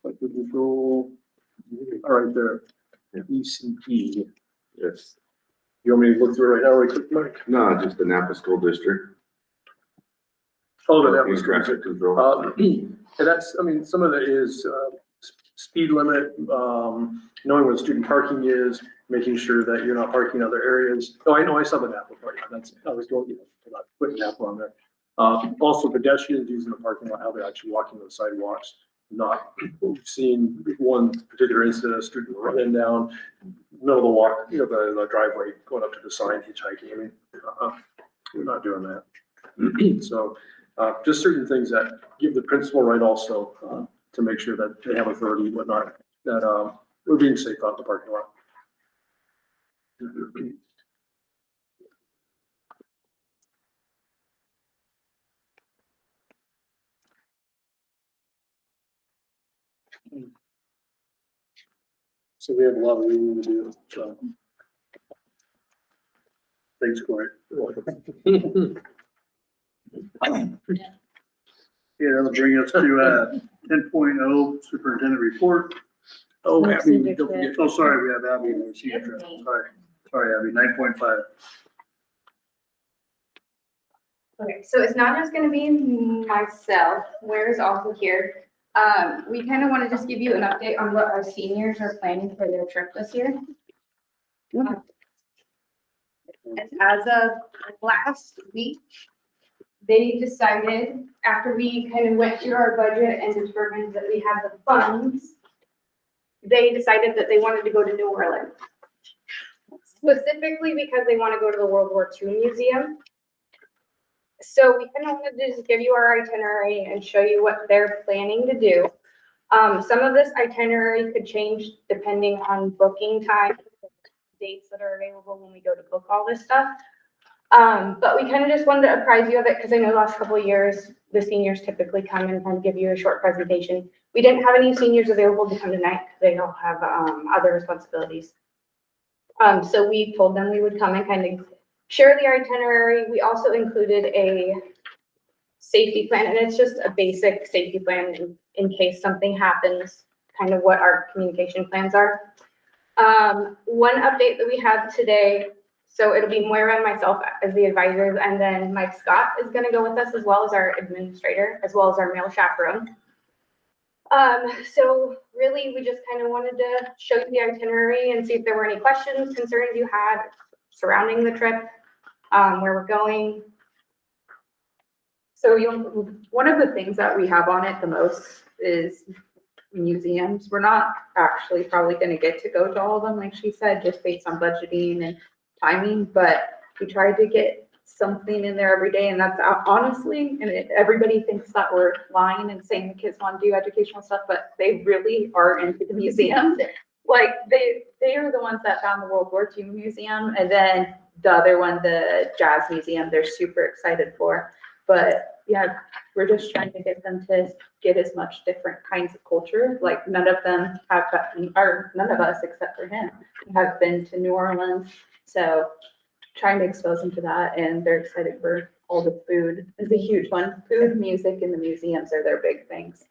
Traffic control. All right, there. ECP.
Yes.
You want me to look through it right now, right quick, Mike?
No, just the Napa School District.
Oh, that
Parking
was
traffic control.
and that's, I mean, some of it is speed limit, knowing where the student parking is, making sure that you're not parking in other areas. Oh, I know, I saw the Napa parking, that's, I was going, not putting Napa on there. Also pedestrians using the parking lot, how they're actually walking on the sidewalks, not seeing one particular incident, a student running down, middle of the walk, the driveway, going up to the sign, hitchhiking. I mean, we're not doing that. So, just certain things that give the principal right also, to make sure that they have authority and whatnot, that, we're being safe out in the parking lot.
So we have a lot of reading to do, so. Thanks, Corey. Yeah, that'll bring us to 10.0 superintendent report.
Oh, Abby,
Abby,
don't forget.
Oh, sorry, we have Abby in the signature. Sorry, Abby, 9.5.
Okay, so it's not just gonna be myself, Ware is also here. We kind of want to just give you an update on what our seniors are planning for their trip this year. As of last week, they decided, after we kind of went through our budget and determined that we had the funds, they decided that they wanted to go to New Orleans. Specifically because they want to go to the World War II Museum. So we kind of wanted to just give you our itinerary and show you what they're planning to do. Some of this itinerary could change depending on booking time, dates that are available when we go to book all this stuff. But we kind of just wanted to apprise you of it because I know the last couple of years, the seniors typically come and kind of give you a short presentation. We didn't have any seniors available to come tonight because they all have other responsibilities. So we told them we would come and kind of share the itinerary. We also included a safety plan, and it's just a basic safety plan in case something happens, kind of what our communication plans are. One update that we have today, so it'll be Moira and myself as the advisors, and then Mike Scott is gonna go with us as well as our administrator, as well as our male chaperone. So really, we just kind of wanted to show you the itinerary and see if there were any questions, concerns you had surrounding the trip, where we're going.
So one of the things that we have on it the most is museums. We're not actually probably going to get to go to all of them, like she said, just based on budgeting and timing, but we tried to get something in there every day, and that's honestly, and everybody thinks that we're lying and saying the kids want to do educational stuff, but they really are into the museum. Like they are the ones that found the World War II Museum, and then the other one, the Jazz Museum, they're super excited for. But yeah, we're just trying to get them to get as much different kinds of culture. Like none of them have gotten, or none of us except for him have been to New Orleans. So trying to expose them to that, and they're excited for all the food. It's a huge one. Food, music, and the museums are their big things.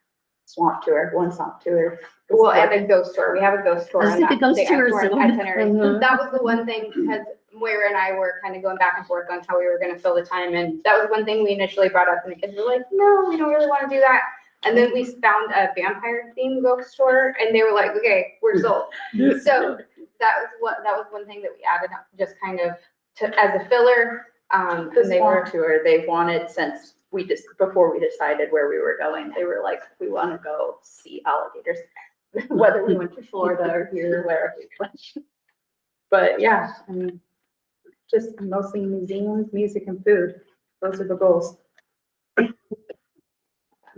Swamp tour, one swamp tour.
Well, and a ghost tour. We have a ghost tour.
I
on
think the
that-
ghost tour is
tour
the one.
itinerary. That was the one thing, because Moira and I were kind of going back and forth on how we were gonna fill the time, and that was one thing we initially brought up, and the kids were like, no, we don't really want to do that. And then we found a vampire themed ghost tour, and they were like, okay, we're sold. So that was one thing that we added up, just kind of as a filler.
The
And they were,
swamp tour, they wanted since before we decided where we were going, they were like, we want to go see alligators, whether we went to Florida or here or wherever we went. But yeah, I mean, just mostly museums, music, and food. Those are the goals.
I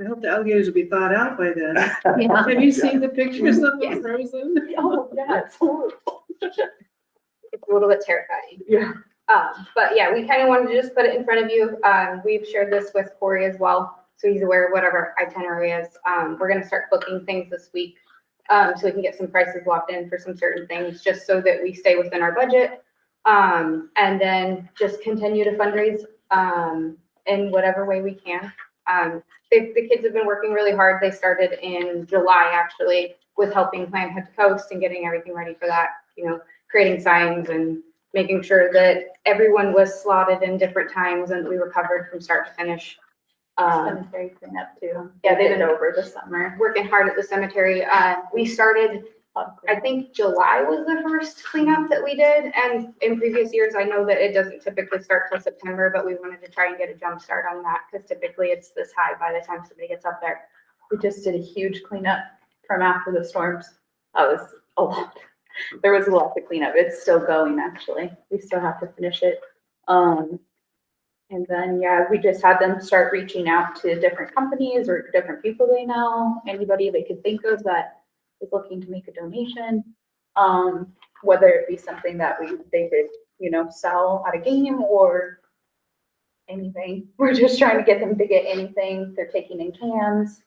hope the alligators will be thawed out by then.
Yeah.
Have you seen the pictures of them
Yes.
frozen?
oh, yeah, it's horrible. It's a little bit terrifying.
Yeah.
But yeah, we kind of wanted to just put it in front of you. We've shared this with Corey as well, so he's aware of whatever itinerary is. We're gonna start booking things this week, so we can get some prices locked in for some certain things, just so that we stay within our budget. And then just continue to fundraise, in whatever way we can. The kids have been working really hard. They started in July, actually, with helping plan Head to Coast and getting everything ready for that, creating signs and making sure that everyone was slotted in different times and we were covered from start to finish.
Cemetery cleanup too.
Yeah,
They did it over the summer.
Working hard at the cemetery. We started
I think July was the first cleanup that we did, and in previous years, I know that it doesn't typically start till September, but we wanted to try and get a jump start on that, because typically it's this high by the time somebody gets up there. We just did a huge cleanup from after the storms. That was a lot. There was a lot to clean up. It's still going, actually. We still have to finish it. And then, yeah, we just had them start reaching out to different companies or different people they know, anybody they could think of that is looking to make a donation. Whether it be something that they could, sell at a game or anything. We're just trying to get them to get anything. They're taking in cans,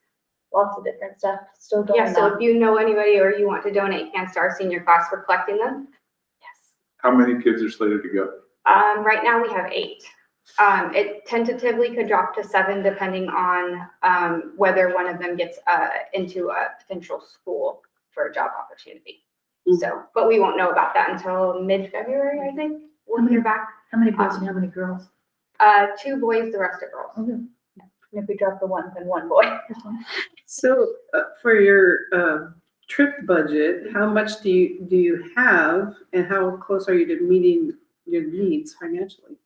lots of different stuff still going on.
Yeah, so if you know anybody or you want to donate cans to our senior class, we're collecting them.
Yes.
How many kids are slated to go?
Right now we have 8. It tentatively could drop to 7 depending on whether one of them gets into a potential school for a job opportunity. So, but we won't know about that until mid-February, I think. We'll hear back.
How many boys and how many girls?
2 boys, the rest are girls.
Okay.
And if we drop the one, then one boy.
So for your trip budget, how much do you have and how close are you to meeting your needs financially?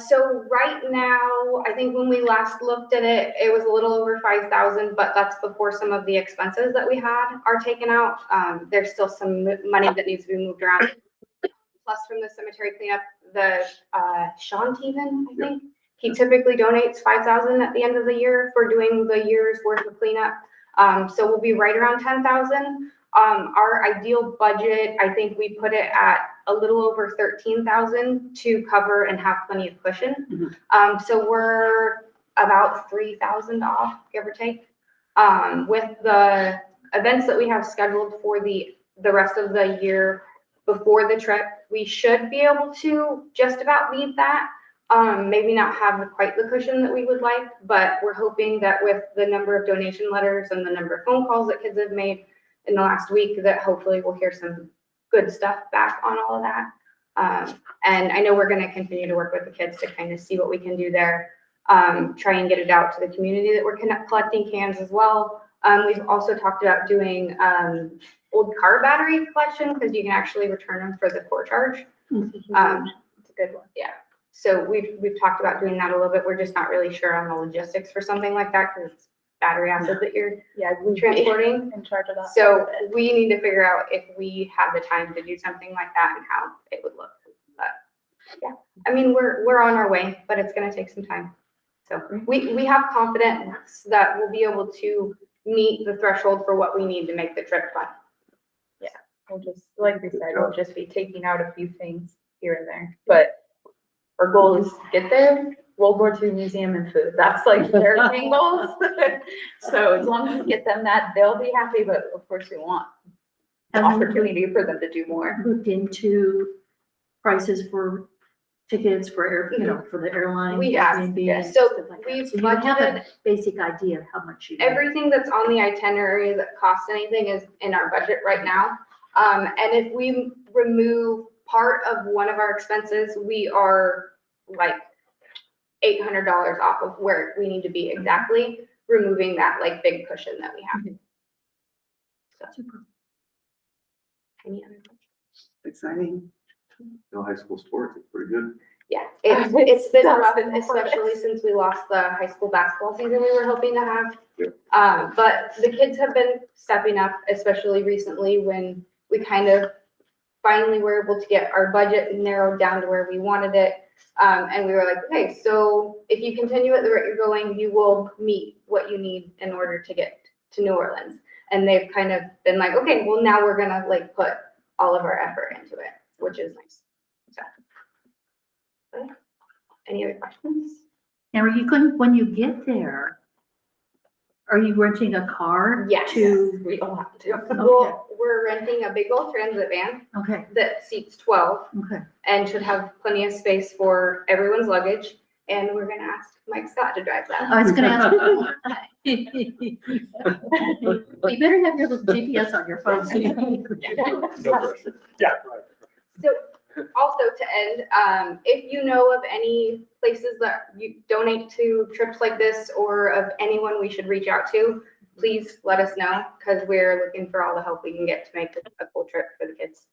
So right now, I think when we last looked at it, it was a little over 5,000, but that's before some of the expenses that we had are taken out. There's still some money that needs to be moved around. Plus from the cemetery cleanup, the Sean Teven, I think, he typically donates 5,000 at the end of the year for doing the year's worth of cleanup. So we'll be right around 10,000. Our ideal budget, I think we put it at a little over 13,000 to cover and have plenty of cushion. So we're about 3,000 off, give or take. With the events that we have scheduled for the rest of the year before the trip, we should be able to just about meet that. Maybe not have quite the cushion that we would like, but we're hoping that with the number of donation letters and the number of phone calls that kids have made in the last week, that hopefully we'll hear some good stuff back on all of that. And I know we're going to continue to work with the kids to kind of see what we can do there. Try and get it out to the community that we're collecting cans as well. We've also talked about doing old car battery collection, because you can actually return them for the core charge.
It's a good one.
Yeah. So we've talked about doing that a little bit. We're just not really sure on the logistics for something like that, because it's battery acid that you're transporting.
In charge of that.
So we need to figure out if we have the time to do something like that and how it would look. But yeah, I mean, we're on our way, but it's going to take some time. So we have confidence that we'll be able to meet the threshold for what we need to make the trip fun.
Yeah, we'll just, like we said, we'll just be taking out a few things here and there, but our goal is to get there. World War II museum and food. That's like their main goals. So as long as we get them that, they'll be happy, but of course we want the opportunity for them to do more.
Looked into prices for tickets for for the airline.
We have,
Airbnb,
yeah.
and
So
stuff like that.
we've
So you have
budgeted
a basic idea of how much you need.
everything that's on the itinerary that costs anything is in our budget right now. And if we remove part of one of our expenses, we are like $800 off of where we need to be exactly, removing that like big cushion that we have. So,
Super.
any other questions?
Exciting.
No high school sports, it's pretty good.
Yeah, it's been
That's
rough,
been
especially since we lost the high school basketball season we were hoping to have.
Yeah.
But the kids have been stepping up, especially recently when we kind of finally were able to get our budget narrowed down to where we wanted it. And we were like, okay, so if you continue at the rate you're going, you will meet what you need in order to get to New Orleans. And they've kind of been like, okay, well now we're gonna like put all of our effort into it, which is nice. So, okay. Any other questions?
Now, are you going, when you get there, are you renting a car?
Yes,
To,
we all have to.
Okay.
Well, we're renting a big old transit van
okay,
that seats 12
okay.
and should have plenty of space for everyone's luggage. And we're gonna ask Mike Scott to drive that.
I was gonna ask. You better have your little GPS on your phone.
Yeah.
So also to end, if you know of any places that you donate to trips like this or of anyone we should reach out to, please let us know, because we're looking for all the help we can get to make it a cool trip for the kids.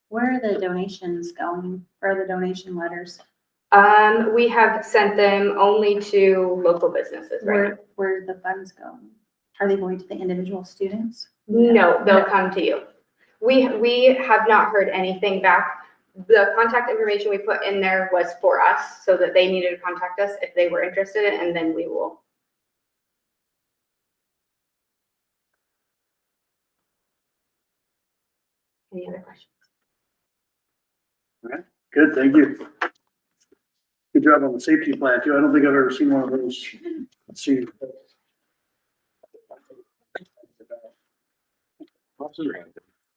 Where are the donations going, or the donation letters?
We have sent them only to local businesses right now.
Where are the funds going? Are they going to the individual students?
No, they'll come to you. We have not heard anything back. The contact information we put in there was for us, so that they needed to contact us if they were interested, and then we will. Any other questions?
Good, thank you. Good job on the safety plan too. I don't think I've ever seen one of those. Let's see.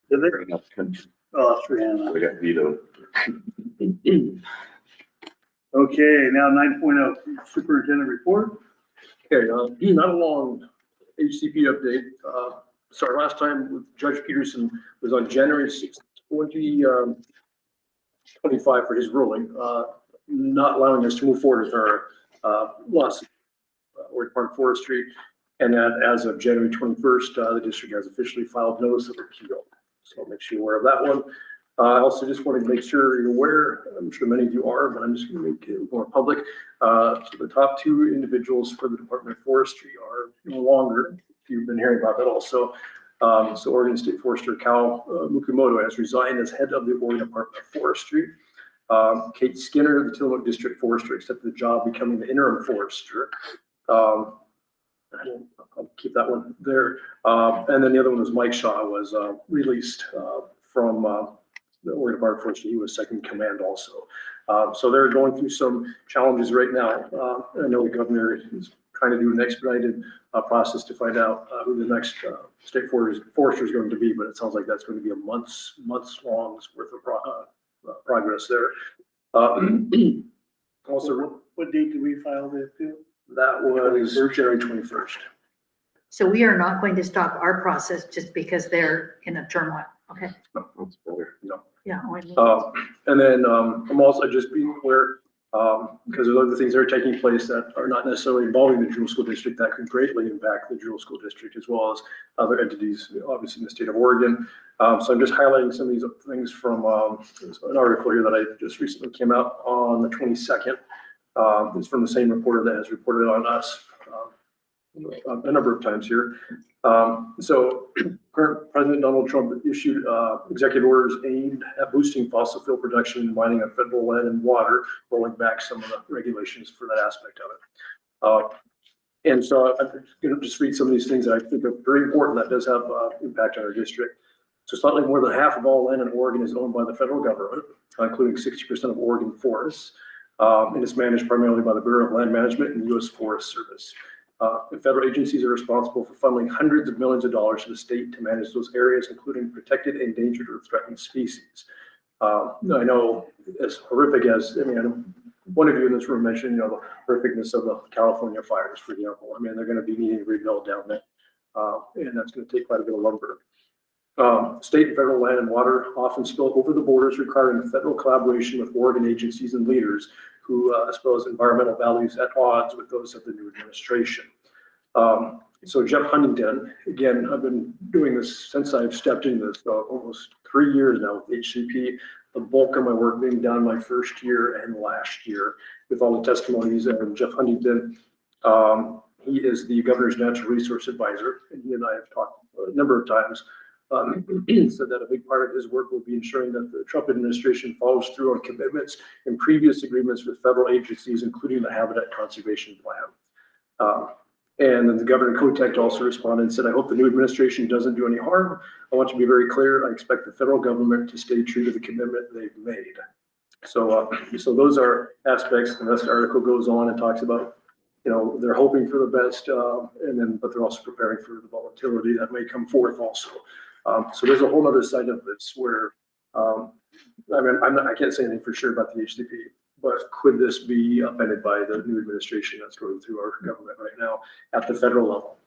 Did they? Oh, that's Rihanna.
We got vetoed.
Okay, now 9.0 superintendent report.
Okay, not a long HCP update. Sorry, last time with Judge Peterson was on January 6th, 2025 for his ruling, not allowing us to move forward with our lawsuit, Oregon Park Forestry. And that as of January 21st, the district has officially filed notice of appeal. So I'll make you aware of that one. I also just wanted to make sure you're aware, I'm sure many of you are, but I'm just going to make it more public. So the top two individuals for the Department of Forestry are no longer, you've been hearing about that also. So Oregon State Forester Cal Mukumoto has resigned as head of the Oregon Department of Forestry. Kate Skinner, the Tillamook District Forester, accepted the job becoming the interim forester. I'll keep that one there. And then the other one was Mike Shaw was released from the Oregon Department of Forestry. He was second in command also. So they're going through some challenges right now. I know the governor is trying to do an expedited process to find out who the next state forester is going to be, but it sounds like that's going to be a months long worth of progress there. Also,
What date did we file the appeal?
that was January 21st.
So we are not going to stop our process just because they're in a turmoil, okay?
No, that's better.
No.
Yeah. I mean-
And then I'm also just being aware, because there's other things that are taking place that are not necessarily involving the Jewel School District that could greatly impact the Jewel School District as well as other entities, obviously in the state of Oregon. So I'm just highlighting some of these things from an article here that I just recently came out on the 22nd. It's from the same reporter that has reported on us a number of times here. So current President Donald Trump issued executive orders aimed at boosting fossil fuel production and mining of federal land and water, rolling back some of the regulations for that aspect of it. And so I'm going to just read some of these things that I think are very important that does have impact on our district. So slightly more than half of all land in Oregon is owned by the federal government, including 60% of Oregon forests. And it's managed primarily by the Bureau of Land Management and the U.S. Forest Service. The federal agencies are responsible for funneling hundreds of millions of dollars to the state to manage those areas, including protected, endangered, or threatened species. I know as horrific as, one of you in this room mentioned, the horrificness of the California fires, for example. They're going to be needing to rebuild down there. And that's going to take quite a bit of lumber. State and federal land and water often spill over the borders, requiring federal collaboration with Oregon agencies and leaders who espouse environmental values at odds with those of the new administration. So Jeff Huntington, again, I've been doing this since I've stepped into this, almost 3 years now with HCP. The bulk of my work being done my first year and last year with all the testimonies. And Jeff Huntington, he is the governor's natural resource advisor, and he and I have talked a number of times. Said that a big part of his work will be ensuring that the Trump administration follows through on commitments and previous agreements with federal agencies, including the Habitat Conservation Plan. And then the Governor Kotek also responded and said, I hope the new administration doesn't do any harm. I want to be very clear. I expect the federal government to stay true to the commitment they've made. So those are aspects. The rest of the article goes on and talks about, they're hoping for the best, but they're also preparing for the volatility that may come forth also. So there's a whole other side of this where, I can't say anything for sure about the HCP, but could this be upended by the new administration that's going through our government right now at the federal level,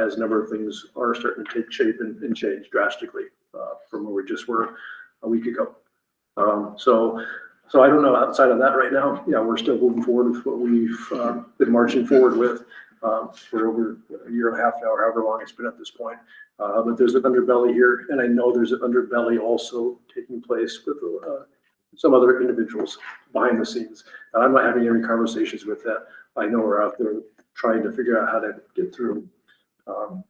as a number of things are starting to take shape and change drastically from where we just were a week ago. So I don't know, outside of that right now, we're still moving forward with what we've been marching forward with. for over a year and a half now, or however long it's been at this point. But there's an underbelly here, and I know there's an underbelly also taking place with some other individuals behind the scenes. I'm not having any conversations with that. I know we're out there trying to figure out how to get through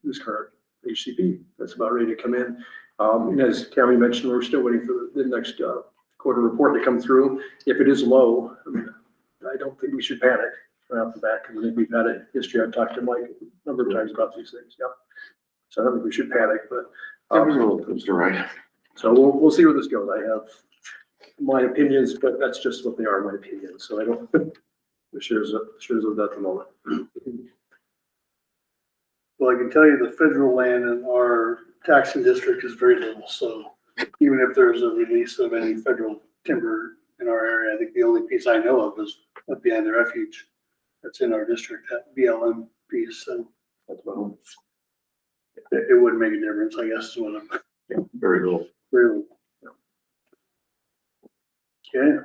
this current HCP that's about ready to come in. And as Tammy mentioned, we're still waiting for the next quarter report to come through. If it is low, I mean, I don't think we should panic right off the bat, because I think we've had a history. I've talked to Mike a number of times about these things. Yep. So I don't think we should panic, but
That's right.
so we'll see where this goes. I have my opinions, but that's just what they are, my opinions. So I don't shares of that at the moment.
Well, I can tell you the federal land in our taxing district is very little, so even if there's a release of any federal timber in our area, I think the only piece I know of is up behind the refuge that's in our district, that BLM piece, so
That's about
it wouldn't make a difference, I guess, is what I'm.
very little.
Really? Okay.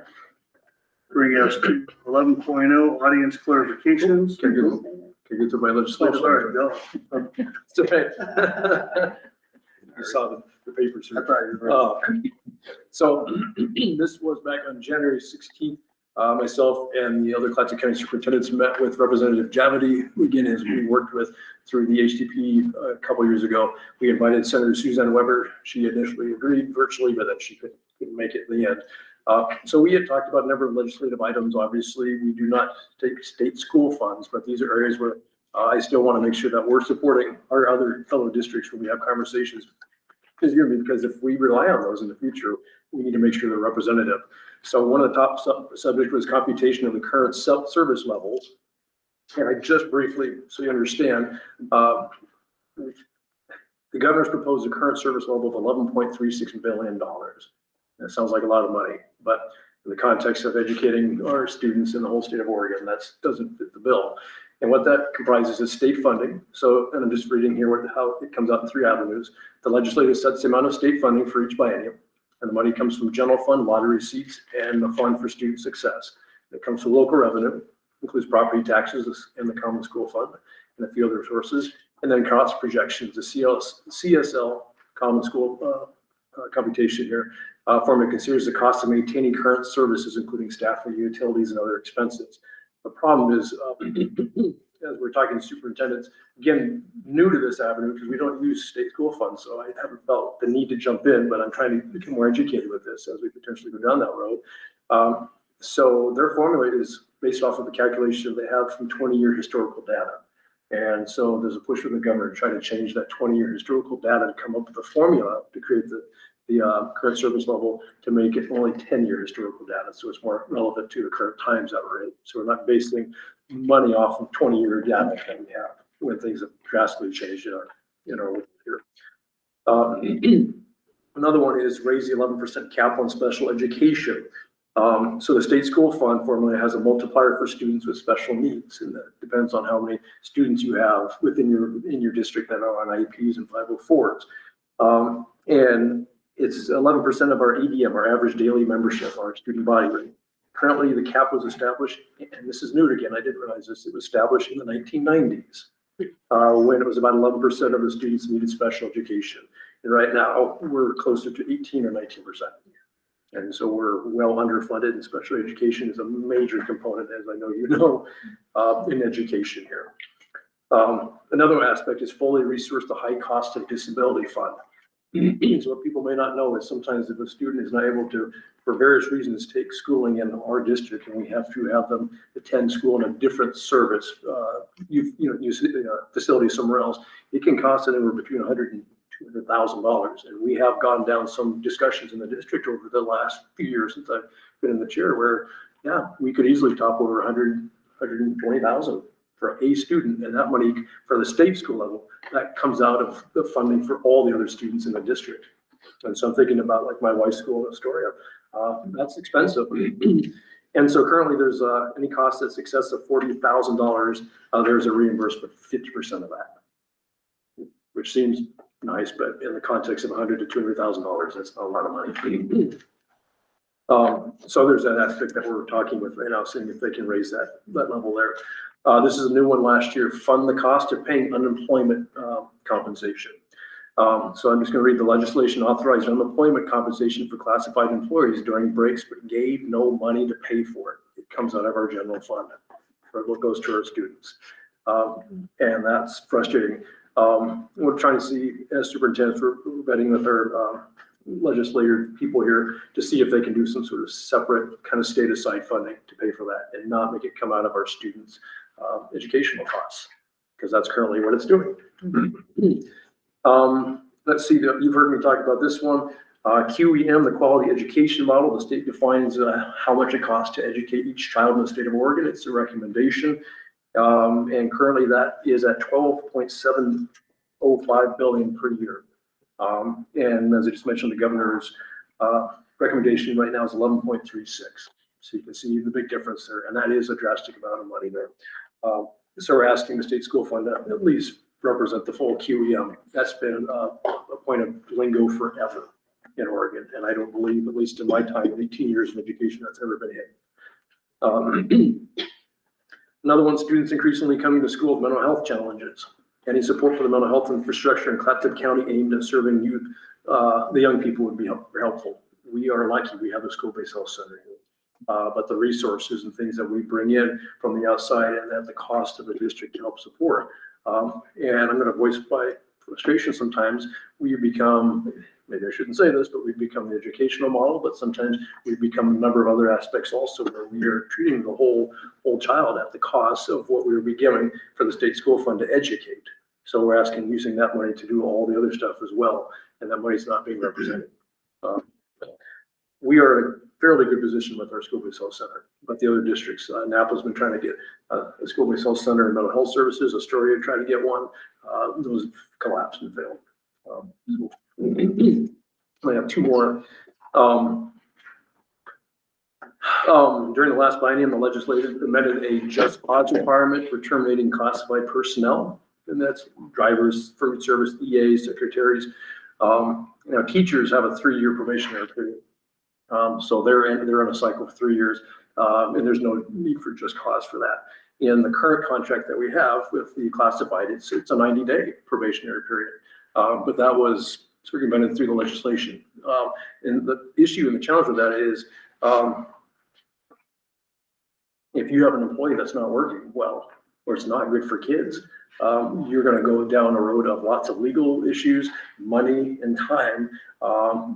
Bring us to 11.0 audience clarifications.
Can I get to my
Oh,
legislative?
sorry, no.
It's okay. I saw the papers here.
I thought you were-
So this was back on January 16th. Myself and the other Clatsop County superintendents met with Representative Javity, who again, as we worked with through the HTP a couple years ago. We invited Senator Suzanne Weber. She initially agreed virtually, but then she couldn't make it in the end. So we had talked about a number of legislative items. Obviously, we do not take state school funds, but these are areas where I still want to make sure that we're supporting our other fellow districts when we have conversations. Because if we rely on those in the future, we need to make sure they're representative. So one of the top subjects was computation of the current self-service levels. And I just briefly, so you understand, the governor's proposed a current service level of $11.36 billion. That sounds like a lot of money, but in the context of educating our students in the whole state of Oregon, that doesn't fit the bill. And what that comprises is state funding. So, and I'm just reading here how it comes out in 3 avenues. The legislature sets the amount of state funding for each biennium, and the money comes from general fund, lottery receipts, and the fund for student success. It comes from local revenue, includes property taxes and the common school fund, and a few other sources, and then cost projections, the CSL common school computation here. Formula considers the cost of maintaining current services, including staffing, utilities, and other expenses. The problem is, as we're talking to superintendents, again, new to this avenue, because we don't use state school funds, so I haven't felt the need to jump in, but I'm trying to become more educated with this as we potentially go down that road. So their formula is based off of the calculation they have from 20-year historical data. And so there's a push from the governor to try to change that 20-year historical data to come up with a formula to create the current service level to make it only 10-year historical data. So it's more relevant to the current times that we're in. So we're not basing money off of 20-year data that we have when things have drastically changed in our world here. Another one is raise the 11% cap on special education. So the state school fund formula has a multiplier for students with special needs, and that depends on how many students you have within your district that are on IEPs and 504s. And it's 11% of our ADM, our average daily membership, our student body rate. Currently, the cap was established, and this is new again, I didn't realize this, it was established in the 1990s, when it was about 11% of the students needed special education. And right now, we're closer to 18 or 19%. And so we're well underfunded, and special education is a major component, as I know you know, in education here. Another aspect is fully resource the high cost of disability fund. So what people may not know is sometimes if a student is not able to, for various reasons, take schooling in our district, and we have to have them attend school in a different service, facility somewhere else, it can cost anywhere between $100,000 and $200,000. And we have gone down some discussions in the district over the last few years since I've been in the chair where, yeah, we could easily top over $120,000 for a student, and that money for the state school level, that comes out of the funding for all the other students in the district. And so I'm thinking about like my wife's school in Astoria, that's expensive. And so currently there's any cost that's excess of $40,000, there's a reimbursement of 50% of that, which seems nice, but in the context of $100,000 to $200,000, that's not a lot of money. So there's that aspect that we're talking with right now, seeing if they can raise that level there. This is a new one last year, fund the cost of paying unemployment compensation. So I'm just gonna read the legislation authorized unemployment compensation for classified employees during breaks, but gave no money to pay for it. It comes out of our general fund for what goes to our students. And that's frustrating. We're trying to see, as superintendent, for vetting with our legislative people here to see if they can do some sort of separate kind of state aside funding to pay for that and not make it come out of our students' educational costs, because that's currently what it's doing. Let's see, you've heard me talk about this one. QEM, the quality education model, the state defines how much it costs to educate each child in the state of Oregon. It's a recommendation. And currently that is at $12.705 billion per year. And as I just mentioned, the governor's recommendation right now is 11.36. So you can see the big difference there, and that is a drastic amount of money there. So we're asking the state school fund to at least represent the full QEM. That's been a point of lingo forever in Oregon, and I don't believe, at least in my time, in 18 years of education, that's ever been hit. Another one, students increasingly coming to school with mental health challenges. Any support for the mental health infrastructure in Clatsop County aimed at serving youth, the young people would be helpful. We are lucky we have a school-based health center here. But the resources and things that we bring in from the outside and at the cost of the district to help support. And I'm going to voice my frustration sometimes. We become, maybe I shouldn't say this, but we've become the educational model, but sometimes we've become a number of other aspects also where we are treating the whole child at the cost of what we would be giving for the state school fund to educate. So we're asking using that money to do all the other stuff as well, and that money's not being represented. We are in a fairly good position with our school-based health center, but the other districts, Napa's been trying to get a school-based health center and mental health services. Astoria tried to get one. Those collapsed and failed. I have two more. During the last biennium, the legislature amended a just cause requirement for terminating classified personnel, and that's drivers, food service, EAs, secretaries. Teachers have a 3-year probationary period. So they're in a cycle of 3 years, and there's no need for just cause for that. In the current contract that we have with the classified, it's a 90-day probationary period, but that was circumvented through the legislation. And the issue and the challenge with that is, if you have an employee that's not working well, or it's not good for kids, you're going to go down a road of lots of legal issues, money, and time,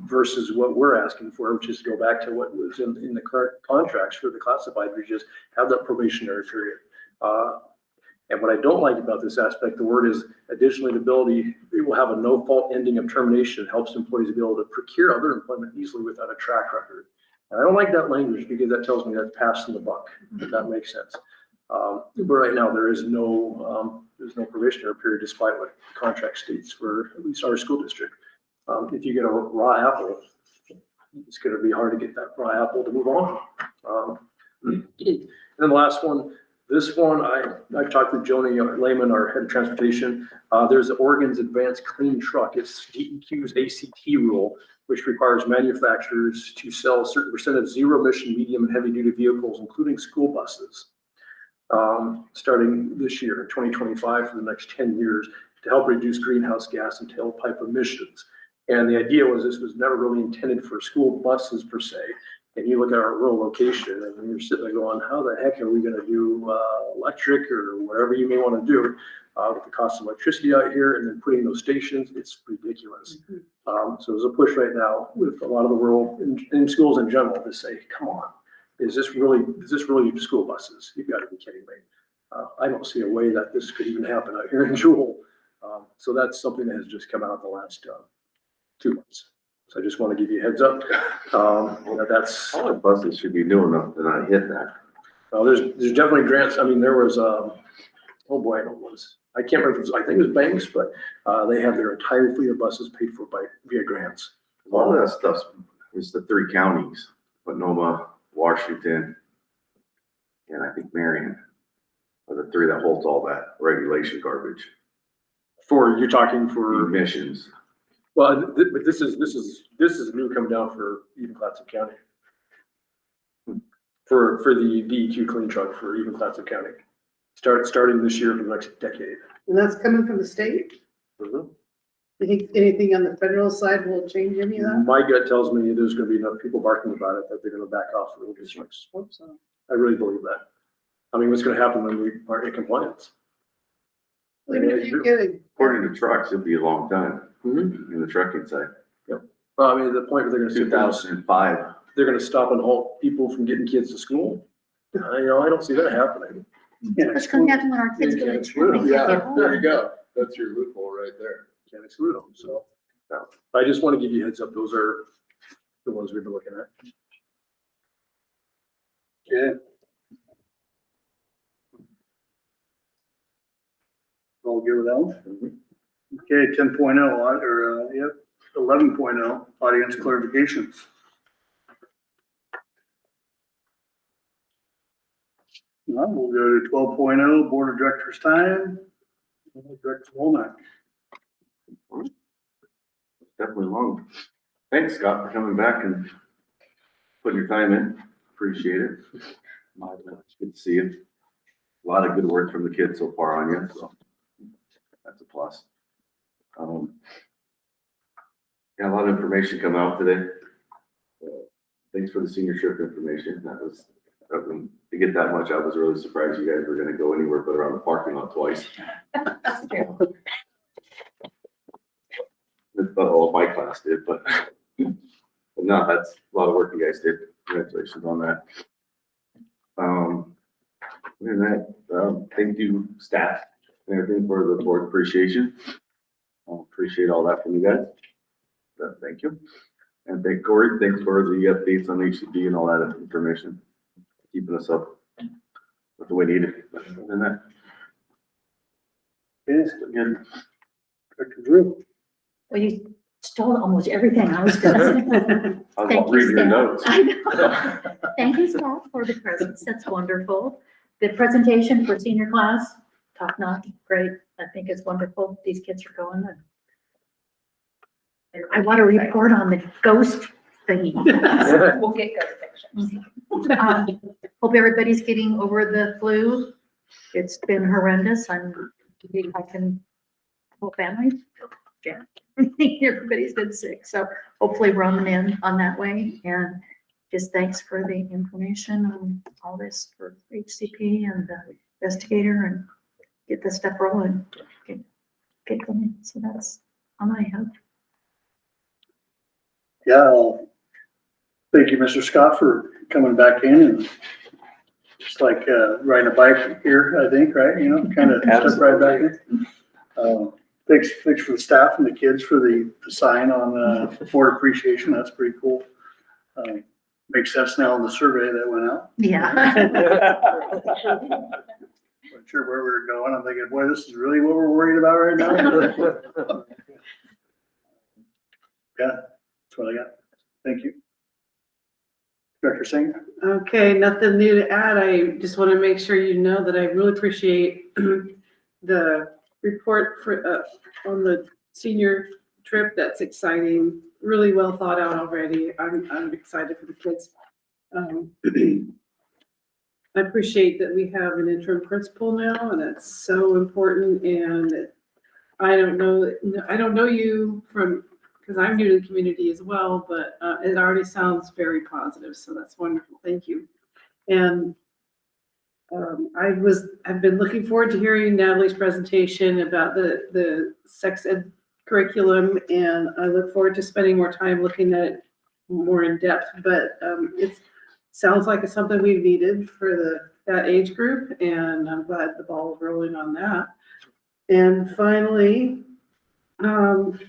versus what we're asking for, which is to go back to what was in the current contracts for the classified, which is have that probationary period. And what I don't like about this aspect, the word is additionally the ability, it will have a no fault ending of termination, helps employees be able to procure other employment easily without a track record. And I don't like that language because that tells me that's passing the buck, if that makes sense. But right now there's no probationary period despite what the contract states for at least our school district. If you get a raw apple, it's going to be hard to get that raw apple to move on. And then the last one, this one, I've talked with Joni Lehman, our head of transportation. There's Oregon's Advanced Clean Truck. It's DEQ's ACT rule, which requires manufacturers to sell a certain percent of zero emission medium and heavy duty vehicles, including school buses, starting this year, 2025, for the next 10 years to help reduce greenhouse gas and tailpipe emissions. And the idea was this was never really intended for school buses per se. And you look at our rural location and you're sitting there going, how the heck are we going to do electric or whatever you may want to do with the cost of electricity out here and then putting those stations? It's ridiculous. So there's a push right now with a lot of the rural in schools in general to say, come on, is this really school buses? You've got to be kidding me. I don't see a way that this could even happen out here in Jewel. So that's something that has just come out the last 2 months. So I just want to give you a heads up. That's
all the buses should be new enough to not hit that.
Well, there's definitely grants. I mean, there was oh boy, I can't remember. I think it was Banks, but they have their entire fleet of buses paid for via grants.
A lot of that stuff is the 3 counties: Sonoma, Washington, and I think Marion are the 3 that holds all that regulation garbage.
You're talking for
emissions.
Well, but this is new coming down for even Clatsop County. For the DEQ clean truck for even Clatsop County. starting this year for the next decade.
And that's coming from the state?
Mhm.
You think anything on the federal side will change any of that?
My gut tells me there's gonna be enough people barking about it that they're gonna back off the little districts.
Hope so.
I really believe that. I mean, what's gonna happen when we are in compliance?
Even if you get a,
According to trucks, it'd be a long time in the trucking side.
Well, I mean, the point where they're gonna sit down,
2005.
they're gonna stop and halt people from getting kids to school. You know, I don't see that happening.
What's gonna happen when our kids
You
go
can't
to school?
exclude
They
them.
can't get
Yeah,
home.
there you go. That's your loophole right there.
Can't exclude them, so. no. I just wanna give you a heads up, those are the ones we've been looking at.
Yeah. All good with that one? Okay, 10.0, or, yep, 11.0, audience clarifications. Now, we'll go to 12.0, board of directors time. Director Womack.
Definitely long. Thanks, Scott, for coming back and putting your time in. Appreciate it. Good to see you. A lot of good work from the kids so far on you, so that's a plus. Yeah, a lot of information come out today. Thanks for the senior trip information. To get that much, I was really surprised you guys were gonna go anywhere but around the parking lot twice. All my class did, but no, that's a lot of work you guys did. Congratulations on that. And that, thank you staff and everything for the board appreciation. Appreciate all that from you guys. Thank you. And thank Corey, thanks for the updates on HCD and all that information. Keeping us up with the way needed. Other than that,
Yes,
again,
Director Drew.
Well, you stole almost everything I was gonna say.
I was
Thank you,
reading your
Scott.
notes.
I know. Thank you, Scott, for the presents. That's wonderful. The presentation for senior class, top notch, great. I think it's wonderful. These kids are going. And I want to report on the ghost thingy.
We'll get ghost pictures.
Hope everybody's getting over the flu. It's been horrendous. I can, whole family, yeah. Everybody's been sick, so hopefully we're on the mend on that way. And just thanks for the information on all this for HCP and the investigator and get this stuff rolling. Get going. So that's all I have.
Yeah, thank you, Mr. Scott, for coming back in and just like riding a bike here, I think, right? You know, kind of step right back in. Thanks for the staff and the kids for the sign on board appreciation. That's pretty cool. Makes sense now in the survey that went out.
Yeah.
Not sure where we were going. I'm thinking, boy, this is really what we're worried about right now. Yeah, that's what I got. Thank you. Director Singh?
Okay, nothing new to add. I just want to make sure you know that I really appreciate the report for, on the senior trip. That's exciting, really well thought out already. I'm excited for the kids. I appreciate that we have an interim principal now, and that's so important. And I don't know you from, because I'm new to the community as well, but it already sounds very positive, so that's wonderful. Thank you. And I've been looking forward to hearing Natalie's presentation about the sex ed curriculum, and I look forward to spending more time looking at it more in depth. But it sounds like it's something we've needed for that age group, and I'm glad the ball is rolling on that. And finally, I'm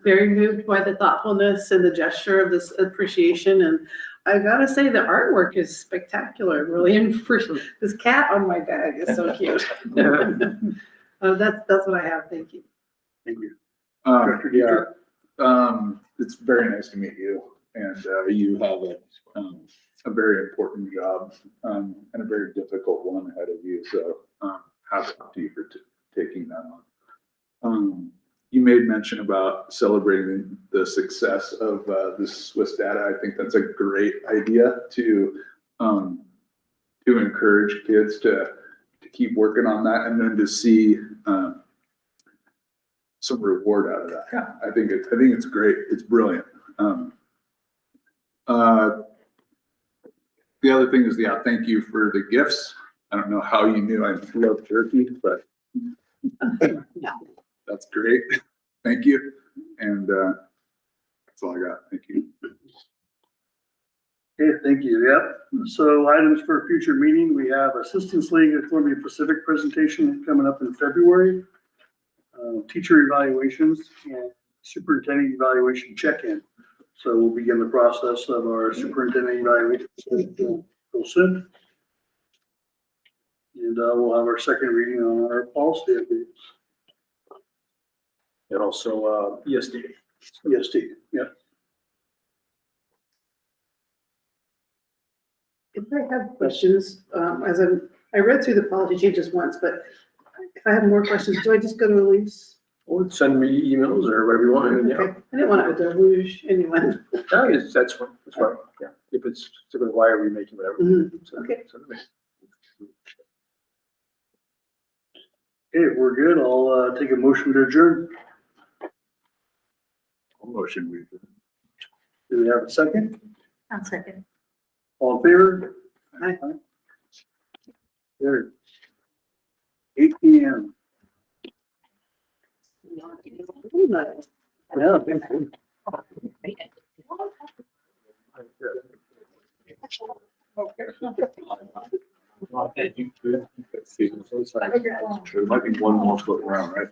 very moved by the thoughtfulness and the gesture of this appreciation, and I gotta say the artwork is spectacular. Really, and for this cat on my bag is so cute. That's what I have. Thank you.
Thank you.
It's very nice to meet you, and you have a very important job and a very difficult one ahead of you. So hats off to you for taking that on. You made mention about celebrating the success of the Swiss data. I think that's a great idea to encourage kids to keep working on that and then to see, some reward out of that.
Yeah.
I think it's great. It's brilliant. The other thing is, yeah, thank you for the gifts. I don't know how you knew I love turkey, but that's great. Thank you. And, that's all I got. Thank you.
Okay, thank you. Yep. So items for a future meeting, we have Assistance League of Columbia Pacific presentation coming up in February. Teacher evaluations and superintendent evaluation check-in. So we'll begin the process of our superintendent evaluation real soon. And we'll have our second reading on our policy updates.
And also, ESD.
ESD, yeah.
If I have questions, I read through the policy changes once, but if I have more questions, do I just go to Elise?
Or send me emails or whatever you want, and yeah.
Okay, I didn't want to deluge anyone.
That's fine, that's fine, yeah. If it's, why are we making whatever?
Okay.
Okay, we're good. I'll take a motion to adjourn.
Motion we.
Do we have a second?
I'll second.
All in favor?
Aye.
There. 8 PM. Yeah, thank you.
There might be one more floating around, right?